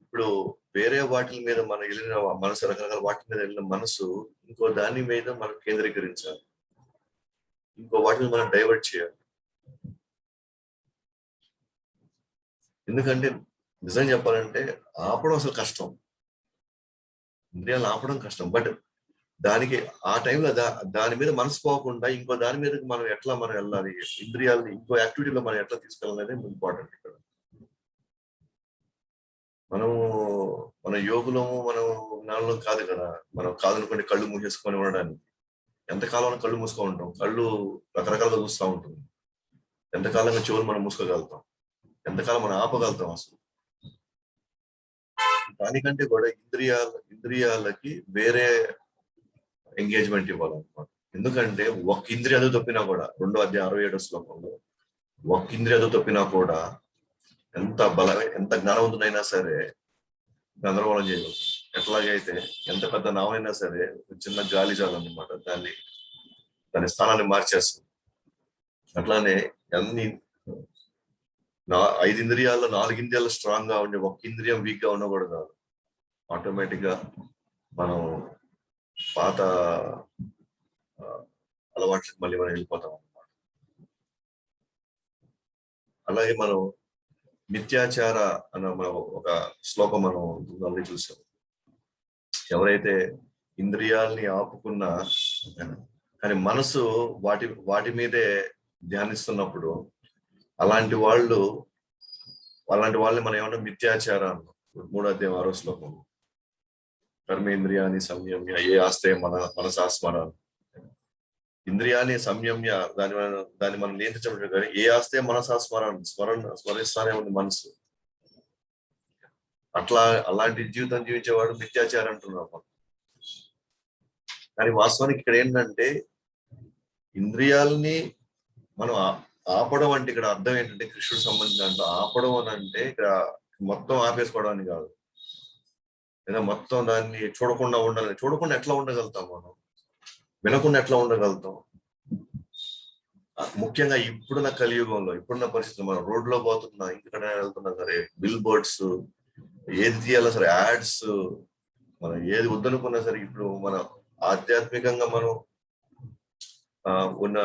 ఇప్పుడు వేరే వాటి మీద మనం వెళ్ళిన మనసు, రకరకాల వాటి మీద వెళ్ళిన మనసు ఇంకో దాని మీద మనం కేంద్రీకరించాలి, ఇంకో వాటిని మనం డైవర్ట్ చేయాలి. ఎందుకంటే నిజం చెప్పాలంటే ఆపడం అసలు కష్టం, ఇంద్రియాలను ఆపడం కష్టం. బట్ దానికి ఆ టైంలో దాని మీద మనసు పోకుండా ఇంకో దాని మీద మనం ఎట్లా వెళ్ళాలి, ఇంద్రియాలని ఇంకో యాక్టివిటీలో మనం ఎట్లా తీసుకెళ్ళాలనేది ఇంపార్టెంట్ ఇక్కడ. మన యోగులము, మనం జ్ఞానంలో కాదు కదా. మనం కాదనుకుంటే కళ్ళు మూసేసుకొని ఉండడానికి ఎంతకాలం కళ్ళు మూసుకొని ఉంటాం, కళ్ళు రకరకాలుగా చూస్తూ ఉంటుంది. ఎంతకాలంగా చెవులు మనం మూసుకోగలుగుతాం, ఎంతకాలం మనం ఆపగలుగుతాం అసలు. దానికంటే కూడా ఇంద్రియాలకి వేరే ఎంగేజ్మెంట్ ఇవ్వాలన్నమాట. ఎందుకంటే ఒక్క ఇంద్రియాలు తప్పినా కూడా 2వ అధ్యాయం 67వ శ్లోకంలో ఒక్క ఇంద్రియాలు తప్పినా కూడా ఎంత జ్ఞానవంతునైనా సరే గందరగోళం చేయగలరు. ఎట్లాగైతే ఎంత పెద్ద నావైనా సరే చిన్న గాలి చాలన్నమాట దాని స్థానాన్ని మార్చేస్తుంది. అట్లానే అన్ని 5 ఇంద్రియాల్లో 4 ఇంద్రియాలు స్ట్రాంగ్ గా ఉండి ఒక్క ఇంద్రియం వీక్ గా ఉన్నా కూడా కాదు, ఆటోమేటిక్ గా మనం పాత అలవాట్లకు మళ్ళీ మనం వెళ్ళిపోతాం అన్నమాట. అలాగే మనం మిథ్యాచార అన్న ఒక శ్లోకం మనం మళ్ళీ చూసాం. ఎవరైతే ఇంద్రియాల్ని ఆపుకున్నా కానీ మనసు వాటి మీదే ధ్యానిస్తున్నప్పుడు అలాంటి వాళ్ళని మనం ఏమన్నా మిథ్యాచారం 3 అధ్యాయం 6 శ్లోకం కర్మేంద్రియాన్ని సంయమ్య ఏ ఆస్తే మనసాస్మర ఇంద్రియాన్ని సంయమ్య దాన్ని మనం నియంత్రించబడి కానీ ఏ ఆస్తే స్మరిస్తానే ఉంది మనసు. అలాంటి జీవితం జీవించేవాడు మిథ్యాచారం అంటున్నాం మనం. కానీ వాస్తవానికి ఇక్కడ ఏంటంటే ఇంద్రియాలని మనం ఆపడం అంటే ఇక్కడ అర్థం ఏంటంటే కృష్ణుడు సంబంధించిన దాంట్లో ఆపడం అని అంటే ఇక్కడ మొత్తం ఆపేసుకోవడం అని కాదు, లేదా మొత్తం దాన్ని చూడకుండా ఉండాలి. చూడకుండా ఎట్లా ఉండగలుగుతాం మనం, వినకుండా ఎట్లా ఉండగలుగుతాం? ముఖ్యంగా ఇప్పుడున్న కలియుగంలో, ఇప్పుడున్న పరిస్థితులు, మనం రోడ్లో పోతున్నా, ఇంకెక్కడ వెళ్తున్నా సరే బిల్ బోర్డ్స్, ఏది తీయాలో సరే యాడ్స్, మనం ఏది వద్దనుకున్నా సరే, ఇప్పుడు మన ఆధ్యాత్మికంగా మనం ఉన్న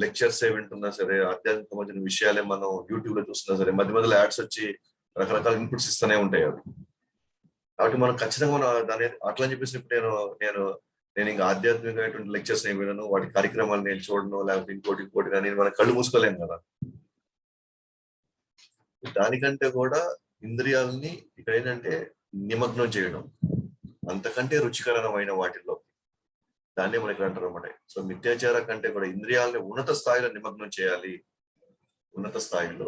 లెక్చర్స్ ఏ వింటున్నా సరే, ఆధ్యాత్మిక సంబంధించిన విషయాలే మనం యూట్యూబ్ లో చూస్తున్నా సరే, మధ్య మధ్యలో యాడ్స్ వచ్చి రకరకాల ఇన్పుట్స్ ఇస్తూనే ఉంటాయి అవి. కాబట్టి మనం ఖచ్చితంగా మనం దాని అట్లా అని చెప్పేసి ఇప్పుడు నేను ఇంకా ఆధ్యాత్మికమైనటువంటి లెక్చర్స్ ఏమి వినను, వాటి కార్యక్రమాలు నేను చూడను, లేకపోతే ఇంకోటి కానీ మనం కళ్ళు మూసుకోలేము కదా. దానికంటే కూడా ఇంద్రియాలని ఇక్కడ ఏంటంటే నిమగ్నం చేయడం, అంతకంటే రుచికరమైన వాటిల్లో దాన్ని మనకి అంటారు అన్నమాట. సో మిథ్యాచార కంటే కూడా ఇంద్రియాలని ఉన్నత స్థాయిలో నిమగ్నం చేయాలి. ఉన్నత స్థాయిలో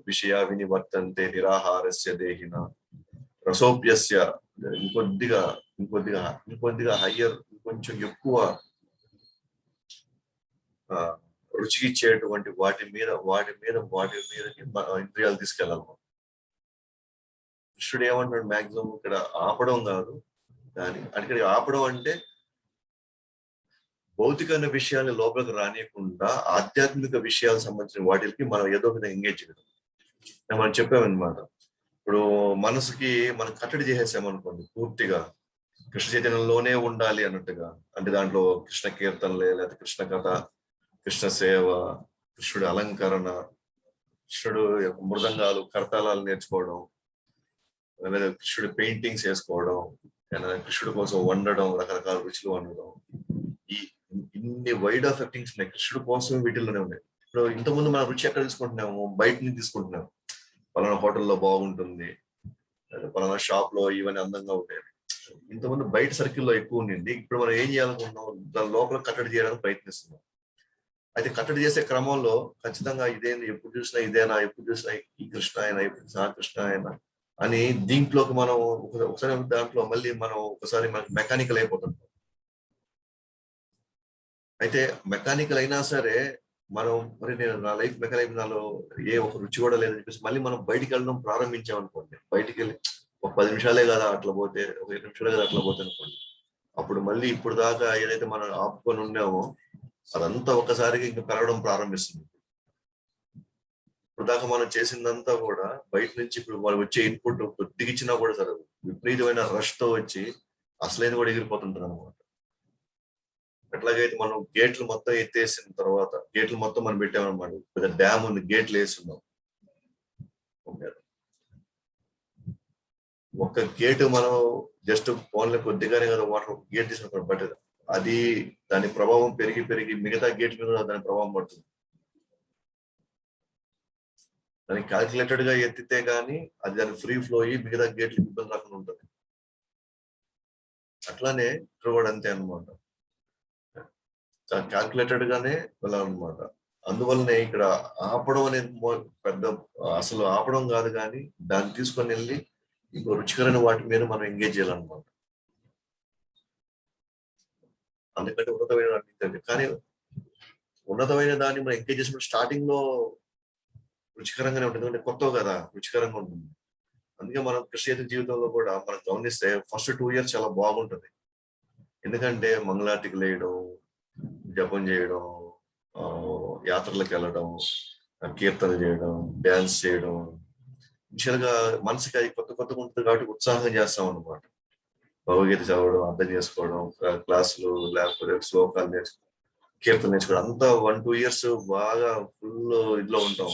విషయా వినివర్తంతే నిరాహారస్య దేహిన రసోప్యస్య, ఇంకొద్దిగా హయ్యర్, కొంచెం ఎక్కువ రుచికి ఇచ్చేటువంటి వాటి మీద ఇంద్రియాలు తీసుకెళ్ళాలి. కృష్ణుడు ఏమంటాడు మాక్సిమం ఇక్కడ ఆపడం కాదు, ఇక్కడ ఆపడం అంటే భౌతికమైన విషయాలు లోపలికి రానియకుండా ఆధ్యాత్మిక విషయాలకు సంబంధించిన వాటికి మనం ఏదో విధంగా ఎంగేజ్ చేయడం. మనం చెప్పామన్నమాట. ఇప్పుడు మనసుకి మనం కట్టడి చేసేసామనుకోండి, పూర్తిగా కృష్ణ చైతన్యంలోనే ఉండాలి అన్నట్టుగా, అంటే దాంట్లో కృష్ణ కీర్తనలే, లేదా కృష్ణ కథ, కృష్ణ సేవ, కృష్ణుడి అలంకరణ, కృష్ణుడు మృదంగాలు కర్తాలాలు నేర్చుకోవడం, లేదా కృష్ణుడి పెయింటింగ్స్ వేసుకోవడం, కృష్ణుడి కోసం వండడం, రకరకాల రుచులు వండడం, ఇన్ని వైడ్ ఆఫ్ థింగ్స్ ఉన్నాయి కృష్ణుడి కోసం, వీటిల్లోనే ఉన్నాయి. ఇప్పుడు ఇంతకుముందు మన రుచి ఎక్కడ తీసుకుంటున్నాము, బయట నుంచి తీసుకుంటున్నాము. పలానా హోటల్లో బాగుంటుంది, పలానా షాప్ లో ఇవన్నీ అందంగా ఉంటాయి. ఇంతకుముందు బయట సర్కిల్లో ఎక్కువ ఉండింది. ఇప్పుడు మనం ఏం చేయాలనుకుంటున్నాం, దాని లోపల కట్టడి చేయడానికి ప్రయత్నిస్తున్నాం. అయితే కట్టడి చేసే క్రమంలో ఖచ్చితంగా ఇదేంది, ఎప్పుడు చూసినా ఇదేనా, ఎప్పుడు చూసినా ఈ కృష్ణ అయినా, ఎప్పుడు చూసినా కృష్ణ అయినా అని దీంట్లోకి మనం ఒకసారి దాంట్లో మళ్ళీ మనం ఒకసారి మనకి మెకానికల్ అయిపోతుంటాం. అయితే మెకానికల్ అయినా సరే మనం నేను నా లైఫ్ మెకానికల్, నాలో ఏ ఒక రుచి కూడా లేదని చెప్పేసి మళ్ళీ మనం బయటికి వెళ్ళడం ప్రారంభించామనుకోండి, బయటికి వెళ్ళి ఒక 10 నిమిషాలే కదా అట్లా పోతే, ఒక 5 నిమిషాలే కదా అట్లా పోతే అనుకోండి, అప్పుడు మళ్ళీ ఇప్పుడు దాకా ఏదైతే మనం ఆపుకొని ఉన్నామో అదంతా ఒకసారిగా ఇంకా పెరగడం ప్రారంభిస్తుంది. ఇప్పుడు దాకా మనం చేసిందంతా కూడా బయట నుంచి ఇప్పుడు వాళ్ళు వచ్చే ఇన్పుట్ కొద్దిగా ఇచ్చినా కూడా సరే విపరీతమైన రష్ తో వచ్చి అసలైన కూడా ఎగిరిపోతుంటారు అనమాట. ఎట్లాగైతే మనం గేట్లు మొత్తం ఎత్తేసిన తర్వాత, గేట్లు మొత్తం మనం పెట్టామన్నమాట, పెద్ద డ్యామ్ ఉంది, గేట్లు వేస్తున్నాం, ఒక గేటు మనం జస్ట్ ఫోన్లో కొద్దిగానే కదా వాటర్ గేట్ తీసుకున్నాం, బట్ అది దాని ప్రభావం పెరిగి మిగతా గేట్ల మీద దాని ప్రభావం పడుతుంది. దాన్ని క్యాల్కులేటెడ్ గా ఎత్తితే గానీ అది దాని ఫ్రీ ఫ్లో అయ్యి మిగతా గేట్లు ఇబ్బంది రాకుండా ఉంటుంది. అట్లానే ఇక్కడ కూడా అంతే అనమాట, క్యాల్కులేటెడ్ గానే వెళ్ళాలన్నమాట. అందువల్లనే ఇక్కడ ఆపడం అనేది పెద్ద, అసలు ఆపడం కాదు కానీ దాన్ని తీసుకొని వెళ్ళి ఇంకో రుచికరమైన వాటి మీద మనం ఎంగేజ్ చేయాలన్నమాట. అందుకంటే ఉన్నతమైన, కానీ ఉన్నతమైన దాన్ని మనం ఎంగేజ్ చేసినప్పుడు స్టార్టింగ్ లో రుచికరంగానే ఉంటుంది, అంటే కొత్త కదా రుచికరంగా ఉంటుంది. అందుకే మనం కృష్ణ జీవితంలో కూడా మనం గమనిస్తే ఫస్ట్ 2 years చాలా బాగుంటుంది. ఎందుకంటే మంగళార్తికి లేయడం, జపం చేయడం, యాత్రలకు వెళ్ళడం, కీర్తన చేయడం, డ్యాన్స్ చేయడం, ఇనిషియల్ గా మనసుకి అది కొత్తగా ఉంటుంది కాబట్టి ఉత్సాహంగా చేస్తాం అనమాట. భగవద్గీత చదవడం, అర్థం చేసుకోవడం, క్లాసులు లేకపోతే శ్లోకాలు నేర్చుకోవడం, కీర్తన నేర్చుకోవడం, అంతా 1-2 years బాగా ఫుల్ ఇదిలో ఉంటాం.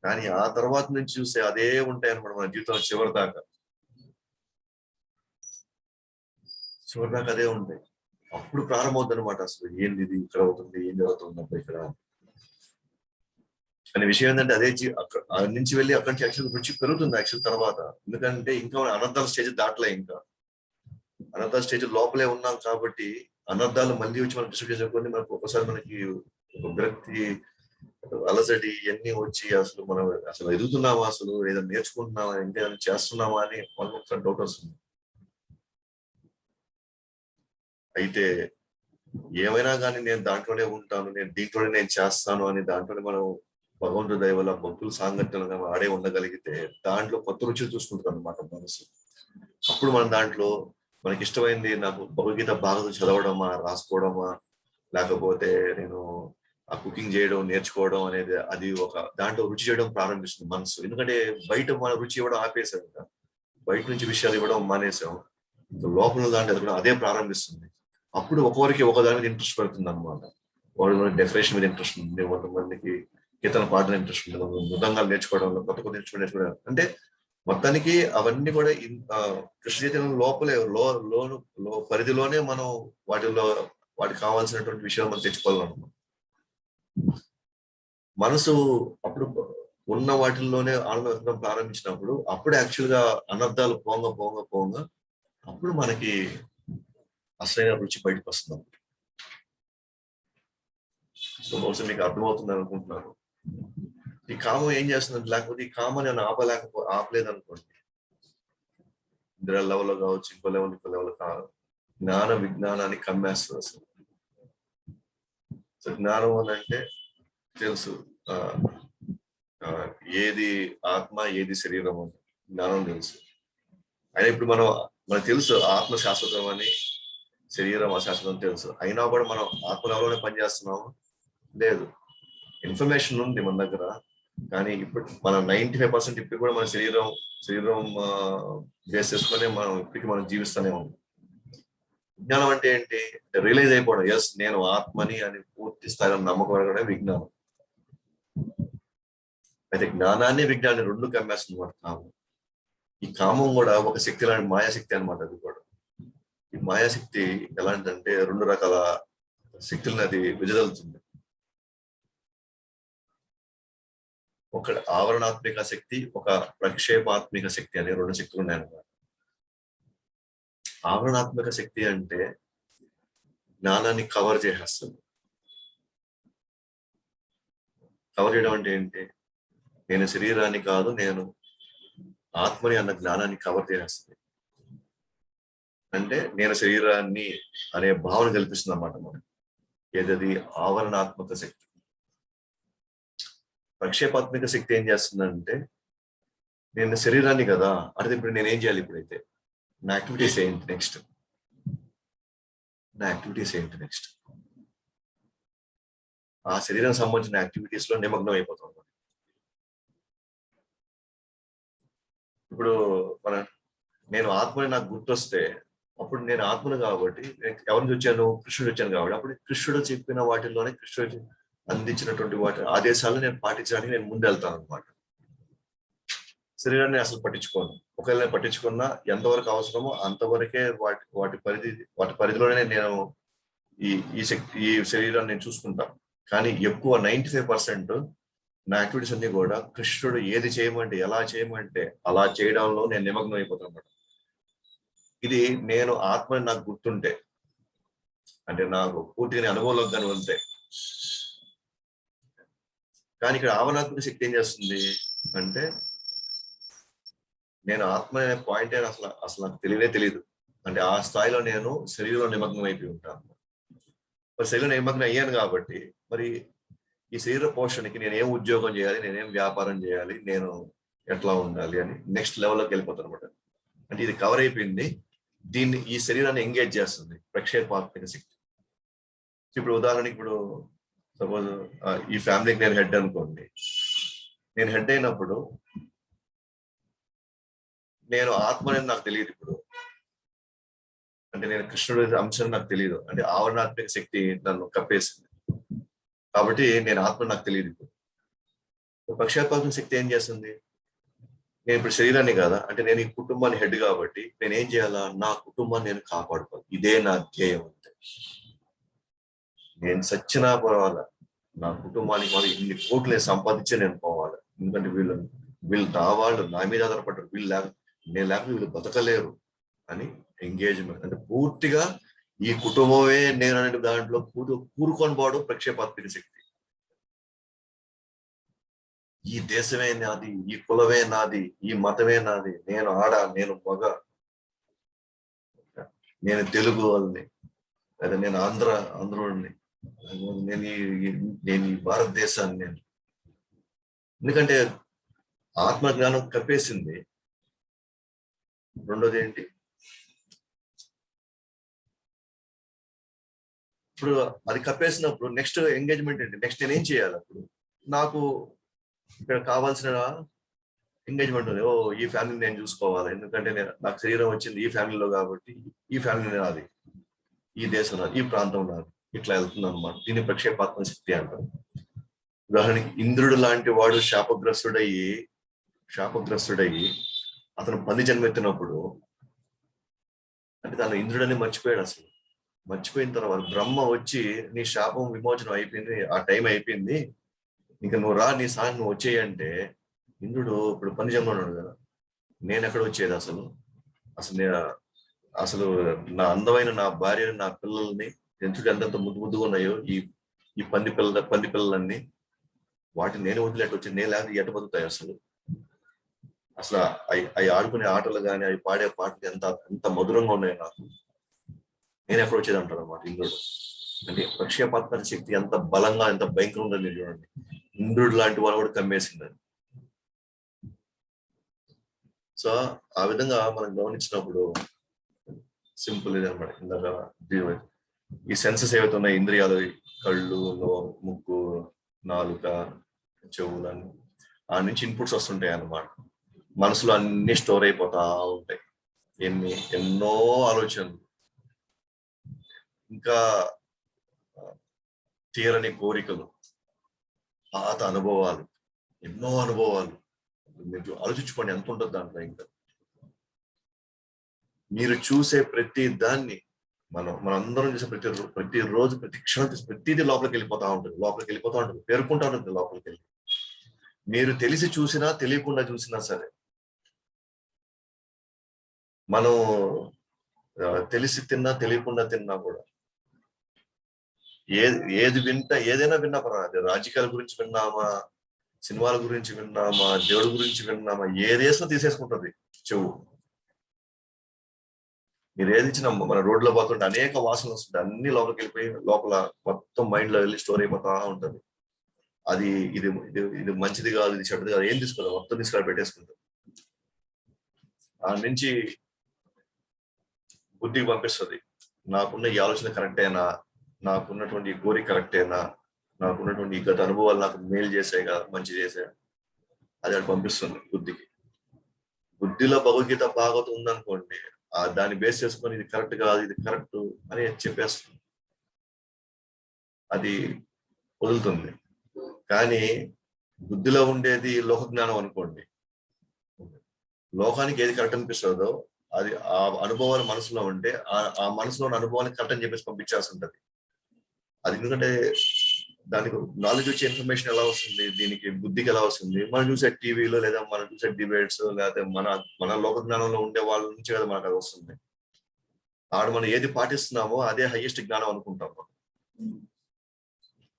కానీ ఆ తర్వాత నుంచి చూస్తే అదే ఉంటాయి అనమాట మన జీవితంలో చివరి దాకా అదే ఉంటాయి. అప్పుడు ప్రారంభమవుతుంది అనమాట. అసలు ఏంది ఇది ఇక్కడ అవుతుంది, ఏం జరుగుతుంది ఇక్కడ అనే విషయం ఏంటంటే అదే అక్కడి నుంచి వెళ్ళి అక్కడి నుంచి యాక్చువల్ రుచి పెరుగుతుంది యాక్చువల్ తర్వాత. ఎందుకంటే ఇంకా అనర్థాల స్టేజ్ దాటలే, ఇంకా అనర్థాల స్టేజ్ లోపలే ఉన్నాం కాబట్టి అనర్థాలు మళ్ళీ వచ్చి మనం డిస్టర్బ్ చేసుకొని మనకు ఒకసారి మనకి ఒక విరక్తి, అలసటి ఇవన్నీ వచ్చి అసలు మనం అసలు ఎదుగుతున్నామా, అసలు ఏదైనా నేర్చుకుంటున్నామా, ఇంకా ఏదైనా చేస్తున్నామా అని మనకు ఒకసారి డౌట్ వస్తుంది. అయితే ఏమైనా కానీ నేను దాంట్లోనే ఉంటాను, నేను దీంట్లోనే నేను చేస్తాను అని దాంట్లోనే మనం భగవంతుడి దయ వల్ల భక్తుల సాంగత్యంగా ఆడే ఉండగలిగితే దాంట్లో కొత్త రుచులు చూసుకుంటాం అనమాట మనసు. అప్పుడు మనం దాంట్లో మనకి ఇష్టమైంది, నాకు భగవద్గీత బాగా చదవడమా, రాసుకోవడమా, లేకపోతే నేను ఆ కుకింగ్ చేయడం నేర్చుకోవడం అనేది అది ఒక దాంట్లో రుచి చేయడం ప్రారంభిస్తుంది మనసు. ఎందుకంటే బయట మన రుచి ఇవ్వడం ఆపేసాం, ఇంకా బయట నుంచి విషయాలు ఇవ్వడం మానేసాం, లోపల దాంట్లో ఎదగడం అదే ప్రారంభిస్తుంది. అప్పుడు ఒక్కొక్కరికి ఒక దాని మీద ఇంట్రెస్ట్ పెడుతుంది అనమాట. వాళ్ళ డెకరేషన్ మీద ఇంట్రెస్ట్ ఉంది, కొంతమందికి కీర్తన పాటలు ఇంట్రెస్ట్ ఉంది, మృదంగాలు నేర్చుకోవడంలో కొత్త కొత్త ఇన్స్ట్రుమెంట్ నేర్చుకోవడం. అంటే మొత్తానికి అవన్నీ కూడా కృష్ణ చైతన్యం లోపలే లో పరిధిలోనే మనం వాటికి కావాల్సినటువంటి విషయాలు మనం తెచ్చుకోవాలన్నమాట. మనసు అప్పుడు ఉన్న వాటిల్లోనే ఆనందం ప్రారంభించినప్పుడు అప్పుడు యాక్చువల్ గా అనర్థాలు పోంగ అప్పుడు మనకి అసలైన రుచి బయటకు వస్తుంది. సో బహుశా మీకు అర్థమవుతుంది అనుకుంటున్నాను. ఈ కామం ఏం చేస్తుంది, లేకపోతే ఈ కామం నేను ఆపలేదు అనుకోండి, ఇంద్ర లెవెల్లో కావచ్చు, ఇంకో లెవెల్ కాదు, జ్ఞాన విజ్ఞానాన్ని కమ్మేస్తుంది అసలు. సో జ్ఞానం అని అంటే తెలుసు, ఏది ఆత్మ ఏది శరీరం అని జ్ఞానం తెలుసు. అయినా ఇప్పుడు మనకు తెలుసు ఆత్మ శాశ్వతం అని, శరీరం అశాశ్వతం తెలుసు. అయినా కూడా మనం ఆత్మ లెవెల్లోనే పనిచేస్తున్నాము లేదు. ఇన్ఫర్మేషన్ ఉంది మన దగ్గర, కానీ ఇప్పుడు మన 95% ఇప్పుడు కూడా మన శరీరం బేస్ చేసుకునే మనం ఇప్పటికీ మనం జీవిస్తూనే ఉన్నాం. విజ్ఞానం అంటే ఏంటి, రియలైజ్ అయిపోవడం, ఎస్ నేను ఆత్మని అని పూర్తి స్థాయిలో నమ్మకం కూడా విజ్ఞానం. అయితే జ్ఞానాన్ని విజ్ఞానాన్ని రెండు కమ్మేస్తుంది మన కామం. ఈ కామం కూడా ఒక శక్తి లాంటి మాయాశక్తి అనమాట. అది కూడా ఈ మాయాశక్తి ఎలాంటిదంటే రెండు రకాల శక్తులను అది విజదలుతుంది. ఒక ఆవరణాత్మిక శక్తి, ఒక ప్రక్షేపాత్మిక శక్తి అనే రెండు శక్తులు ఉన్నాయన్నమాట. ఆవరణాత్మక శక్తి అంటే జ్ఞానాన్ని కవర్ చేసేస్తుంది. కవర్ చేయడం అంటే ఏంటి, నేను శరీరాన్ని కాదు నేను ఆత్మని అన్న జ్ఞానాన్ని కవర్ చేసేస్తుంది. అంటే నేను శరీరాన్ని అనే భావన కల్పిస్తుంది అన్నమాట మనకి. ఏదది ఆవరణాత్మక శక్తి. ప్రక్షేపాత్మిక శక్తి ఏం చేస్తుందంటే, నేను శరీరాన్ని కదా, అంటే ఇప్పుడు నేనేం చేయాలి, ఇప్పుడైతే నా యాక్టివిటీస్ ఏంటి నెక్స్ట్, ఆ శరీరం సంబంధించిన యాక్టివిటీస్ లో నిమగ్నం అయిపోతాం. ఇప్పుడు నేను ఆత్మని నాకు గుర్తొస్తే అప్పుడు నేను ఆత్మను కాబట్టి, ఎవరి నుంచి వచ్చాను, కృష్ణుడు వచ్చాను కాబట్టి, అప్పుడు కృష్ణుడు చెప్పిన వాటిల్లోనే కృష్ణుడు అందించినటువంటి వాటి ఆదేశాలను నేను పాటించడానికి నేను ముందెళ్తాను అనమాట. శరీరాన్ని అసలు పట్టించుకోను. ఒకవేళ పట్టించుకున్నా ఎంతవరకు అవసరమో అంతవరకే వాటి పరిధిలోనే నేను ఈ శరీరాన్ని నేను చూసుకుంటాను. కానీ ఎక్కువ 95% నా యాక్టివిటీస్ అన్ని కూడా కృష్ణుడు ఏది చేయమంటే, ఎలా చేయమంటే అలా చేయడంలో నేను నిమగ్నం అయిపోతాను అన్నమాట. ఇది నేను ఆత్మని నాకు గుర్తుంటే, అంటే నాకు పూర్తిగా అనుభవంలోకి కానీ వెళ్తే. కానీ ఇక్కడ ఆవరణాత్మక శక్తి ఏం చేస్తుంది అంటే, నేను ఆత్మ అనే పాయింట్ అసలు నాకు తెలియదు. అంటే ఆ స్థాయిలో నేను శరీరంలో నిమగ్నం అయిపోయి ఉంటాను. మరి శరీరం నిమగ్నం అయ్యాను కాబట్టి, మరి ఈ శరీర పోషణకి నేను ఏం ఉద్యోగం చేయాలి, నేనేం వ్యాపారం చేయాలి, నేను ఎట్లా ఉండాలి అని నెక్స్ట్ లెవెల్లోకి వెళ్ళిపోతాను అనమాట. అంటే ఇది కవర్ అయిపోయింది, దీన్ని ఈ శరీరాన్ని ఎంగేజ్ చేస్తుంది ప్రక్షేపాత్మక శక్తి. ఇప్పుడు ఉదాహరణకి, ఇప్పుడు సపోజ్ ఈ ఫ్యామిలీకి నేను హెడ్ అనుకోండి. నేను హెడ్ అయినప్పుడు నేను ఆత్మని నాకు తెలియదు. ఇప్పుడు అంటే నేను కృష్ణుడి అంశం నాకు తెలియదు, అంటే ఆవరణాత్మక శక్తి నన్ను కప్పేసింది కాబట్టి నేను ఆత్మ నాకు తెలియదు. ఇప్పుడు ప్రక్షేపాత్మక శక్తి ఏం చేస్తుంది, నేను ఇప్పుడు శరీరాన్ని కదా, అంటే నేను ఈ కుటుంబాన్ని హెడ్ కాబట్టి నేను ఏం చేయాలా, నా కుటుంబాన్ని నేను కాపాడుకోవాలి. ఇదే నా ధ్యేయం. అంతే. నేను సచ్చినా పర్వాలా, నా కుటుంబానికి మరి ఇన్ని కోట్లు నేను సంపాదించే నేను పోవాలి. ఎందుకంటే వీళ్ళు నా వాళ్ళు, నా మీద ఆధారపడ్డారు. నేను లేకపోతే వీళ్ళు బతకలేరు అని ఎంగేజ్మెంట్. అంటే పూర్తిగా ఈ కుటుంబమే నేను అనే దాంట్లో కూరుకొని పోవడం ప్రక్షేపాత్మిక శక్తి. ఈ దేశమే నాది, ఈ కులమే నాది, ఈ మతమే నాది, నేను ఆడ, నేను మగ, నేను తెలుగు వాళ్ళని, లేదా నేను ఆంధ్రుడిని, నేను ఈ భారతదేశాన్ని. నేను ఎందుకంటే ఆత్మజ్ఞానం కప్పేసింది. రెండోది ఏంటి, ఇప్పుడు అది కప్పేసినప్పుడు నెక్స్ట్ ఎంగేజ్మెంట్ ఏంటి, నెక్స్ట్ నేనేం చేయాలి? అప్పుడు నాకు ఇక్కడ కావాల్సిన ఎంగేజ్మెంట్ ఉంది. ఓ, ఈ ఫ్యామిలీ నేను చూసుకోవాలి, ఎందుకంటే నాకు శరీరం వచ్చింది ఈ ఫ్యామిలీలో కాబట్టి ఈ ఫ్యామిలీ నాది, ఈ దేశం నాది, ఈ ప్రాంతం నాది, ఇట్లా వెళ్తుంది అనమాట. దీన్ని ప్రక్షేపాత్మ శక్తి అంటారు. ఉదాహరణకి ఇంద్రుడు లాంటి వాడు శాపగ్రస్తుడయ్యి అతను పంది జన్మెత్తినప్పుడు, అంటే తను ఇంద్రుడని మర్చిపోయాడు. అసలు మర్చిపోయిన తర్వాత బ్రహ్మ వచ్చి, నీ శాపం విమోచనం అయిపోయింది, ఆ టైం అయిపోయింది, ఇంకా నువ్వు రా, నీ సాయం నువ్వు వచ్చేయంటే, ఇంద్రుడు ఇప్పుడు పని జన్మ ఉన్నాడు కదా, నేను ఎక్కడ వచ్చేది అసలు? అసలు నా అందమైన నా భార్యని, నా పిల్లల్ని ఎంచుకు ఎంతంత ముద్దుగా ఉన్నాయో ఈ పంది పిల్లలన్నీ, వాటిని నేను వదిలేట వచ్చి నేను లేకపోతే ఎట బతుకుతాయి అసలు? అసలు అవి ఆడుకునే ఆటలు కానీ, అవి పాడే పాటలు ఎంత మధురంగా ఉన్నాయి నాకు, నేను ఎక్కడ వచ్చేది అంటాడు అన్నమాట ఇంద్రుడు. అంటే ప్రక్షేపాత్మక శక్తి ఎంత బలంగా, ఎంత భయంకరంగా మీరు చూడండి. ఇంద్రుడు లాంటి వాళ్ళు కూడా కమ్మేసిందని. సో ఆ విధంగా మనం గమనించినప్పుడు సింపుల్ ఇది అనమాట. ఇందాక ఈ సెన్సెస్ ఏవైతే ఉన్నాయి, ఇంద్రియాలు, కళ్ళు, ముక్కు, నాలుక, చెవులని, ఆ నుంచి ఇన్పుట్స్ వస్తుంటాయి అన్నమాట. మనసులో అన్ని స్టోర్ అయిపోతా ఉంటాయి, ఎన్నో ఆలోచనలు, ఇంకా తీరని కోరికలు, పాత అనుభవాలు, ఎన్నో అనుభవాలు. మీరు ఆలోచించుకోండి ఎంత ఉంటుంది దాంట్లో. ఇంకా మీరు చూసే ప్రతి దాన్ని, మనందరం చూసే ప్రతిరోజు, ప్రతి క్షణం చూసే ప్రతిదీ లోపలికి వెళ్ళిపోతా ఉంటుంది, పేర్కొంటా ఉంటుంది లోపలికి వెళ్ళి. మీరు తెలిసి చూసినా తెలియకుండా చూసినా సరే, మనం తెలిసి తిన్నా తెలియకుండా తిన్నా కూడా, ఏదైనా విన్నా పర్వాలేదు. రాజకీయాల గురించి విన్నామా, సినిమాల గురించి విన్నామా, దేవుడి గురించి విన్నామా, ఏదేసో తీసేసుకుంటుంది చెవు. మీరు ఏది ఇచ్చినా, మన రోడ్లో పోతుంటే అనేక వాసనలు వస్తుంటాయి, అన్ని లోపలికి వెళ్ళిపోయి లోపల మొత్తం మైండ్ లో వెళ్ళి స్టోర్ అయిపోతా ఉంటుంది. అది ఇది మంచిది కాదు, ఇది చెడ్డది కాదు, ఏం తీసుకోవాలి, మొత్తం తీసుకొని పెట్టేసుకుంటాం. ఆ నుంచి బుద్ధికి పంపిస్తుంది, నాకున్న ఈ ఆలోచన కరెక్టేనా, నాకున్నటువంటి కోరిక కరెక్టేనా, నాకున్నటువంటి గత అనుభవాలు నాకు మేలు చేసాయి కదా, మంచి చేసాయి, అది అది పంపిస్తుంది బుద్ధికి. బుద్ధిలో భగవద్గీత భాగవతం ఉందనుకోండి, దాన్ని బేస్ చేసుకొని ఇది కరెక్ట్ కాదు, ఇది కరెక్ట్ అని చెప్పేస్తుంది, అది వదులుతుంది. కానీ బుద్ధిలో ఉండేది లోక జ్ఞానం అనుకోండి, లోకానికి ఏది కరెక్ట్ అనిపిస్తుందో అది ఆ అనుభవాలు మనసులో ఉంటే ఆ మనసులో ఉన్న అనుభవాన్ని కరెక్ట్ అని చెప్పేసి పంపించాల్సి ఉంటుంది. అది ఎందుకంటే దానికి నాలెడ్జ్ వచ్చే ఇన్ఫర్మేషన్ ఎలా వస్తుంది, దీనికి బుద్ధికి ఎలా వస్తుంది, మనం చూసే టీవీలో, లేదా మనం చూసే డిబేట్స్, లేదా మన లోక జ్ఞానంలో ఉండే వాళ్ళ నుంచి కదా మనకు అది వస్తుంది. మనం ఏది పాటిస్తున్నామో అదే హైయెస్ట్ జ్ఞానం అనుకుంటాం.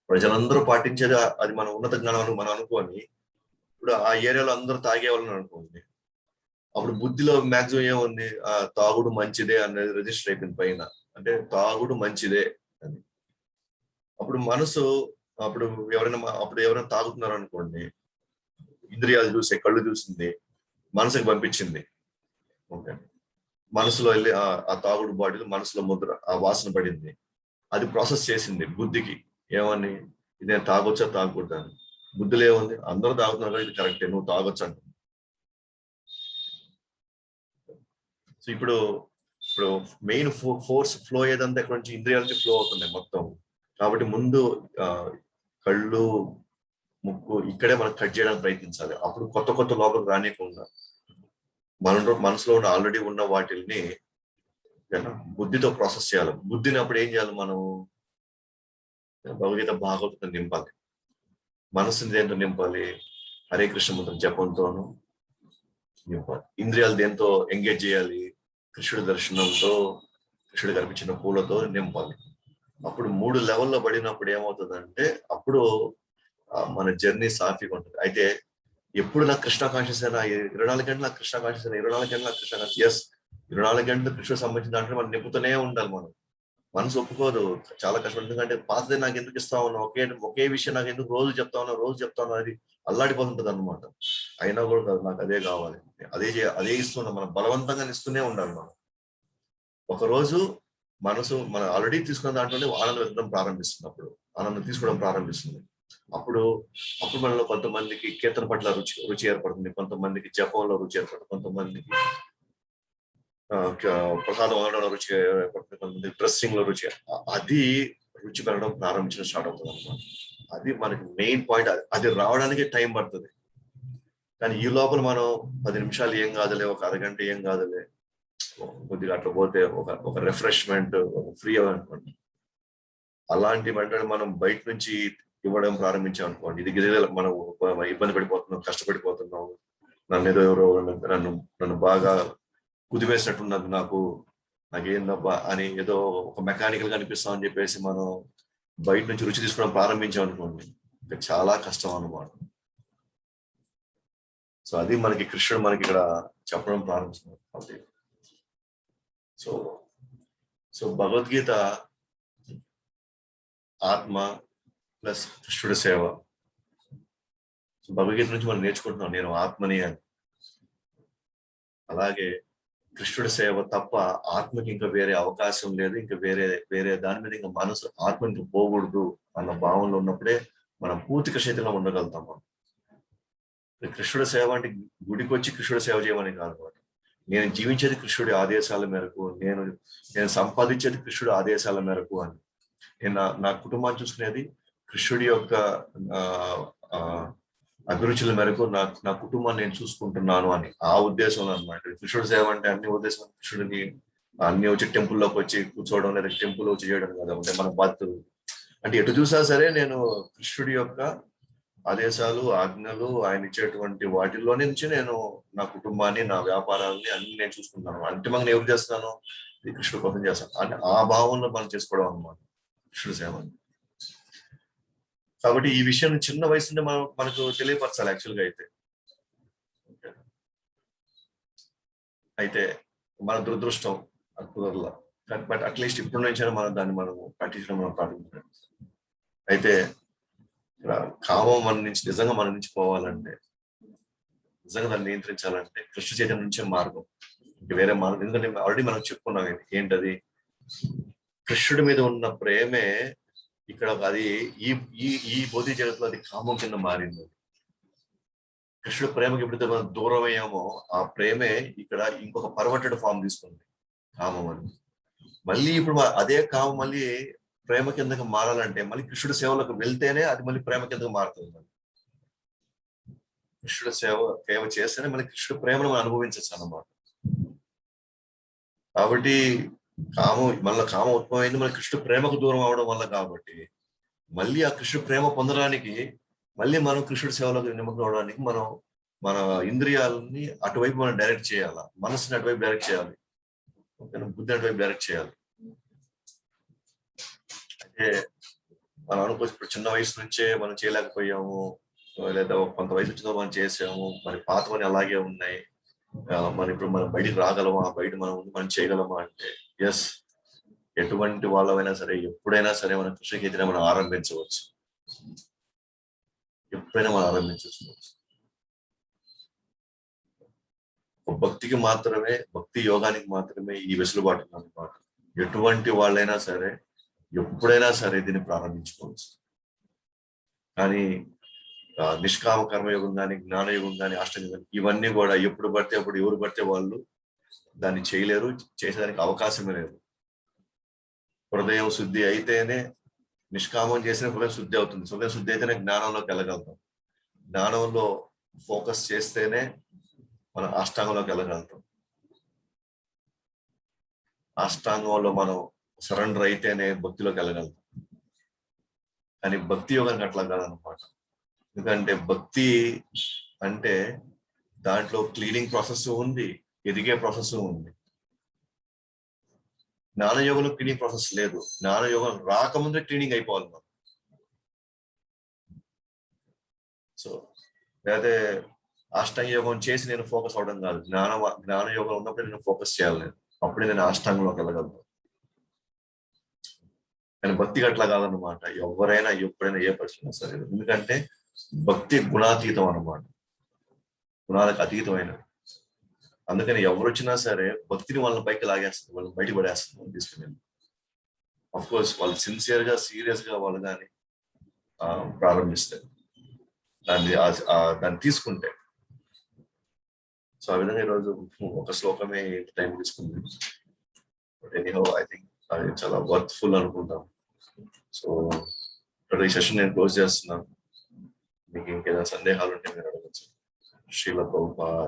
ప్రజలందరూ పాటించేది అది మన ఉన్నత జ్ఞానం అని మనం అనుకోని, ఇప్పుడు ఆ ఏరియాలో అందరూ తాగేవాళ్ళని అనుకోండి, అప్పుడు బుద్ధిలో మాక్సిమం ఏముంది, తాగుడు మంచిదే అనేది రిజిస్టర్ అయిపోయింది పైన, అంటే తాగుడు మంచిదే అని. అప్పుడు మనసు, అప్పుడు ఎవరైనా తాగుతున్నారు అనుకోండి, ఇంద్రియాలు చూసే, కళ్ళు చూసింది మనసుకి పంపించింది. ఓకే, మనసులో వెళ్ళి ఆ తాగుడు బాటిల్ మనసులో ముద్ర, ఆ వాసన పడింది, అది ప్రాసెస్ చేసింది బుద్ధికి, ఏమని, ఇదే తాగొచ్చా తాగకూడదు అని. బుద్ధిలో ఏముంది, అందరూ తాగుతున్నారు, ఇది కరెక్టే, నువ్వు తాగొచ్చు అంట. సో ఇప్పుడు మెయిన్ ఫోర్స్ ఫ్లో ఏదంతా ఎక్కడ నుంచి, ఇంద్రియాలకి ఫ్లో అవుతుంది మొత్తం. కాబట్టి ముందు కళ్ళు, ముక్కు ఇక్కడే మనం కట్ చేయడానికి ప్రయత్నించాలి. అప్పుడు కొత్త లోపలికి రానియకుండా మనసులో ఉన్న ఆల్రెడీ ఉన్న వాటిల్ని బుద్ధితో ప్రాసెస్ చేయాలి. బుద్ధిని అప్పుడు ఏం చేయాలి? మనం భగవద్గీత భాగవతం నింపాలి. మనసుని దేంతో నింపాలి? హరే కృష్ణ మంత్రం జపంతోను నింపాలి. ఇంద్రియాలు దేంతో ఎంగేజ్ చేయాలి? కృష్ణుడి దర్శనంతో, కృష్ణుడు కనిపించిన పూలతో నింపాలి. అప్పుడు 3 లెవెల్లో పడినప్పుడు ఏమవుతుందంటే అప్పుడు మన జర్నీ సాఫీగా ఉంటుంది. అయితే ఎప్పుడు నాకు కృష్ణ కాన్షియస్ అయినా 24 గంటలు నాకు కృష్ణ కాన్షియస్ అయినా 24 గంటలు నాకు కృష్ణ కాన్షియస్, ఎస్ 24 గంటలు కృష్ణుడు సంబంధించిన దాంట్లో మనం నింపుతూనే ఉండాలి. మనం మనసు ఒప్పుకోదు, చాలా కష్టం. ఎందుకంటే పాతదే నాకు ఎందుకు ఇస్తా ఉన్నావు, ఒకే విషయం నాకు ఎందుకు రోజు చెప్తా ఉన్నావు, అది అల్లాడిపోతుంటది అనమాట. అయినా కూడా నాకు అదే కావాలి, అదే ఇస్తున్నాం. మనం బలవంతంగా ఇస్తూనే ఉండాలి. మనం ఒకరోజు మనసు మనం ఆల్రెడీ తీసుకున్న దాంట్లోనే ఆనందం వెతకడం ప్రారంభిస్తున్నప్పుడు, ఆనందం తీసుకోవడం ప్రారంభిస్తుంది. అప్పుడు మనలో కొంతమందికి కీర్తన పట్ల రుచి ఏర్పడుతుంది, కొంతమందికి జపంలో రుచి ఏర్పడుతుంది, కొంతమందికి ప్రసాదం వండడంలో రుచి ఏర్పడుతుంది, కొంతమంది డ్రెస్సింగ్ లో రుచి. అది రుచి పెరగడం ప్రారంభించడం స్టార్ట్ అవుతుంది అనమాట. అది మనకి మెయిన్ పాయింట్. అది రావడానికి టైం పడుతుంది. కానీ ఈ లోపల మనం 10 నిమిషాలు ఏం కాదులే, ఒక అరగంట ఏం కాదులే, కొద్దిగా అట్లా పోతే ఒక రిఫ్రెష్మెంట్, ఒక ఫ్రీ అనుకోండి. అలాంటి వెంటనే మనం బయట నుంచి ఇవ్వడం ప్రారంభించాం అనుకోండి, ఇది మనం ఇబ్బంది పడిపోతున్నాం, కష్టపడిపోతున్నాం, నన్ను ఏదో ఎవరో నన్ను బాగా కుదివేసినట్టున్నది, నాకేందబ్బా అని ఏదో ఒక మెకానికల్ గా అనిపిస్తాం అని చెప్పేసి మనం బయట నుంచి రుచి తీసుకోవడం ప్రారంభించాం అనుకోండి, చాలా కష్టం అన్నమాట. సో అది మనకి కృష్ణుడు మనకి ఇక్కడ చెప్పడం ప్రారంభించారు. సో భగవద్గీత ఆత్మ ప్లస్ కృష్ణుడి సేవ. భగవద్గీత నుంచి మనం నేర్చుకుంటున్నాం, నేను ఆత్మని అని. అలాగే కృష్ణుడి సేవ తప్ప ఆత్మకి ఇంకా వేరే అవకాశం లేదు, ఇంకా వేరే దాని మీద ఇంకా మనసు ఆత్మ ఇంకా పోకూడదు అన్న భావనలో ఉన్నప్పుడే మనం పూర్తి కృష్ణలో ఉండగలుగుతాం. కృష్ణుడి సేవ అంటే గుడికి వచ్చి కృష్ణుడి సేవ చేయమని కాదు. నేను జీవించేది కృష్ణుడి ఆదేశాల మేరకు, నేను సంపాదించేది కృష్ణుడి ఆదేశాల మేరకు అని. నేను నా కుటుంబాన్ని చూసుకునేది కృష్ణుడి యొక్క అభిరుచుల మేరకు నా కుటుంబాన్ని నేను చూసుకుంటున్నాను అని, ఆ ఉద్దేశంలో అనమాట. కృష్ణుడి సేవ అంటే అన్ని ఉద్దేశం కృష్ణుడిని అన్ని వచ్చి టెంపుల్లోకి వచ్చి కూర్చోవడం, లేదా టెంపుల్ వచ్చి చేయడం కదా. అంటే మన బాధ్యతలు అంటే ఎటు చూసా సరే నేను కృష్ణుడి యొక్క ఆదేశాలు, ఆజ్ఞలు, ఆయన ఇచ్చేటువంటి వాటిల్లో నుంచి నేను నా కుటుంబాన్ని, నా వ్యాపారాలని అన్ని నేను చూసుకుంటున్నాను. అంతిమంగా నేను ఎవరు చేస్తున్నాను, ఇది కృష్ణుడి కోసం చేస్తాను అంటే ఆ భావంలో మనం చేసుకోవడం అన్నమాట కృష్ణుడి సేవ. కాబట్టి ఈ విషయం చిన్న వయసు నుండి మనకు తెలియపరచాలి యాక్చువల్గా. అయితే మన దురదృష్టం కుదరలా, బట్ అట్లీస్ట్ ఇప్పటి నుంచైనా మనం పట్టించడం మనం ప్రారంభించాలి. అయితే కామం నిజంగా మన నుంచి పోవాలంటే, నిజంగా దాన్ని నియంత్రించాలంటే కృష్ణ చైతన్యం నుంచే మార్గం, వేరే మార్గం. ఎందుకంటే ఆల్రెడీ మనం చెప్పుకున్నాం ఏంటది, కృష్ణుడి మీద ఉన్న ప్రేమే ఇక్కడ అది ఈ భౌతిక జగత్తులో అది కామం కింద మారింది. కృష్ణుడి ప్రేమకి ఎప్పుడైతే మనం దూరం అయ్యామో ఆ ప్రేమే ఇక్కడ ఇంకొక పర్వర్టెడ్ ఫామ్ తీసుకుంది, కామం అని. మళ్ళీ ఇప్పుడు అదే కామం మళ్ళీ ప్రేమ కిందకి మారాలంటే మళ్ళీ కృష్ణుడి సేవలకు వెళ్తేనే అది మళ్ళీ ప్రేమ కిందకు మారుతుంది. కృష్ణుడి సేవ చేస్తేనే మళ్ళీ కృష్ణుడి ప్రేమను మనం అనుభవించచ్చు అన్నమాట. కాబట్టి కామం ఉత్పన్నమైంది మళ్ళీ కృష్ణుడి ప్రేమకు దూరం అవడం వల్ల. కాబట్టి మళ్ళీ ఆ కృష్ణుడి ప్రేమ పొందడానికి మళ్ళీ మనం కృష్ణుడి సేవలోకి నిమగ్నం అవడానికి మన ఇంద్రియాలని అటువైపు మనం డైరెక్ట్ చేయాలి, మనసుని అటువైపు డైరెక్ట్ చేయాలి, బుద్ధి అటువైపు డైరెక్ట్ చేయాలి. అంటే మనం అనుకోవచ్చు ఇప్పుడు చిన్న వయసు నుంచే మనం చేయలేకపోయాము, లేదా కొంత వయసు వచ్చిందో మనం చేసాము, మరి పాతవని అలాగే ఉన్నాయి, ఇప్పుడు మనం బయటికి రాగలమా, బయట మనం చేయగలమా అంటే ఎస్, ఎటువంటి వాళ్ళమైనా సరే ఎప్పుడైనా సరే మనం కృష్ణగీతని మనం ఆరంభించవచ్చు, ఎప్పుడైనా మనం ఆరంభించవచ్చు. భక్తికి మాత్రమే, భక్తి యోగానికి మాత్రమే ఈ వెసులుబాటు అన్నమాట. ఎటువంటి వాళ్ళైనా సరే ఎప్పుడైనా సరే దీన్ని ప్రారంభించుకోవచ్చు. కానీ నిష్కామ కర్మయోగం కానీ, జ్ఞానయోగం కానీ, అష్టంగం కానీ, ఇవన్నీ కూడా ఎప్పుడు పడితే అప్పుడు ఎవరు పడితే వాళ్ళు దాన్ని చేయలేరు, చేసేదానికి అవకాశమే లేదు. హృదయం శుద్ధి అయితేనే, నిష్కామం చేసిన హృదయం శుద్ధి అవుతుంది, హృదయం శుద్ధి అయితేనే జ్ఞానంలోకి వెళ్ళగలుగుతాం, జ్ఞానంలో ఫోకస్ చేస్తేనే మనం అష్టాంగంలోకి వెళ్ళగలుగుతాం. అష్టాంగంలో మనం సరెండర్ అయితేనే భక్తిలోకి వెళ్ళగలుగుతాం. కానీ భక్తి యోగానికి అట్లా కాదనమాట. ఎందుకంటే భక్తి అంటే దాంట్లో క్లీనింగ్ ప్రాసెస్ ఉంది, ఎదిగే ప్రాసెస్ ఉంది. జ్ఞానయోగంలో క్లీనింగ్ ప్రాసెస్ లేదు. జ్ఞానయోగం రాకముందే క్లీనింగ్ అయిపోవాలి మనం. సో లేదా అష్టాంగ యోగం చేసి నేను ఫోకస్ అవడం కాదు, జ్ఞానయోగం ఉన్నప్పుడు నేను ఫోకస్ చేయాలి నేను. అప్పుడే నేను అష్టాంగంలోకి వెళ్ళగలను. కానీ భక్తికి అట్లా కాదనమాట. ఎవరైనా ఎప్పుడైనా ఏ పరిస్థితి సరే, ఎందుకంటే భక్తి గుణాతీతం అన్నమాట, గుణాలకు అతీతమైన. అందుకని ఎవరు వచ్చినా సరే భక్తిని వాళ్ళ పైకి లాగేస్తుంది, వాళ్ళని బయట పడేస్తుంది తీసుకుని. అఫ్ కోర్స్ వాళ్ళు సిన్సియర్ గా సీరియస్ గా వాళ్ళు కానీ ప్రారంభిస్తారు దాన్ని తీసుకుంటే. సో ఆ విధంగా ఈరోజు ఒక శ్లోకమే టైం తీసుకుంది. బట్ ఎనీహౌ ఐ థింక్ అది చాలా వర్త్ఫుల్ అనుకుంటాం. సో ఇక్కడ ఈ సెషన్ నేను క్లోజ్ చేస్తున్నాను. మీకు ఇంకేదైనా సందేహాలు ఉంటే మీరు అడగచ్చు. శ్రీల ప్రభుపాద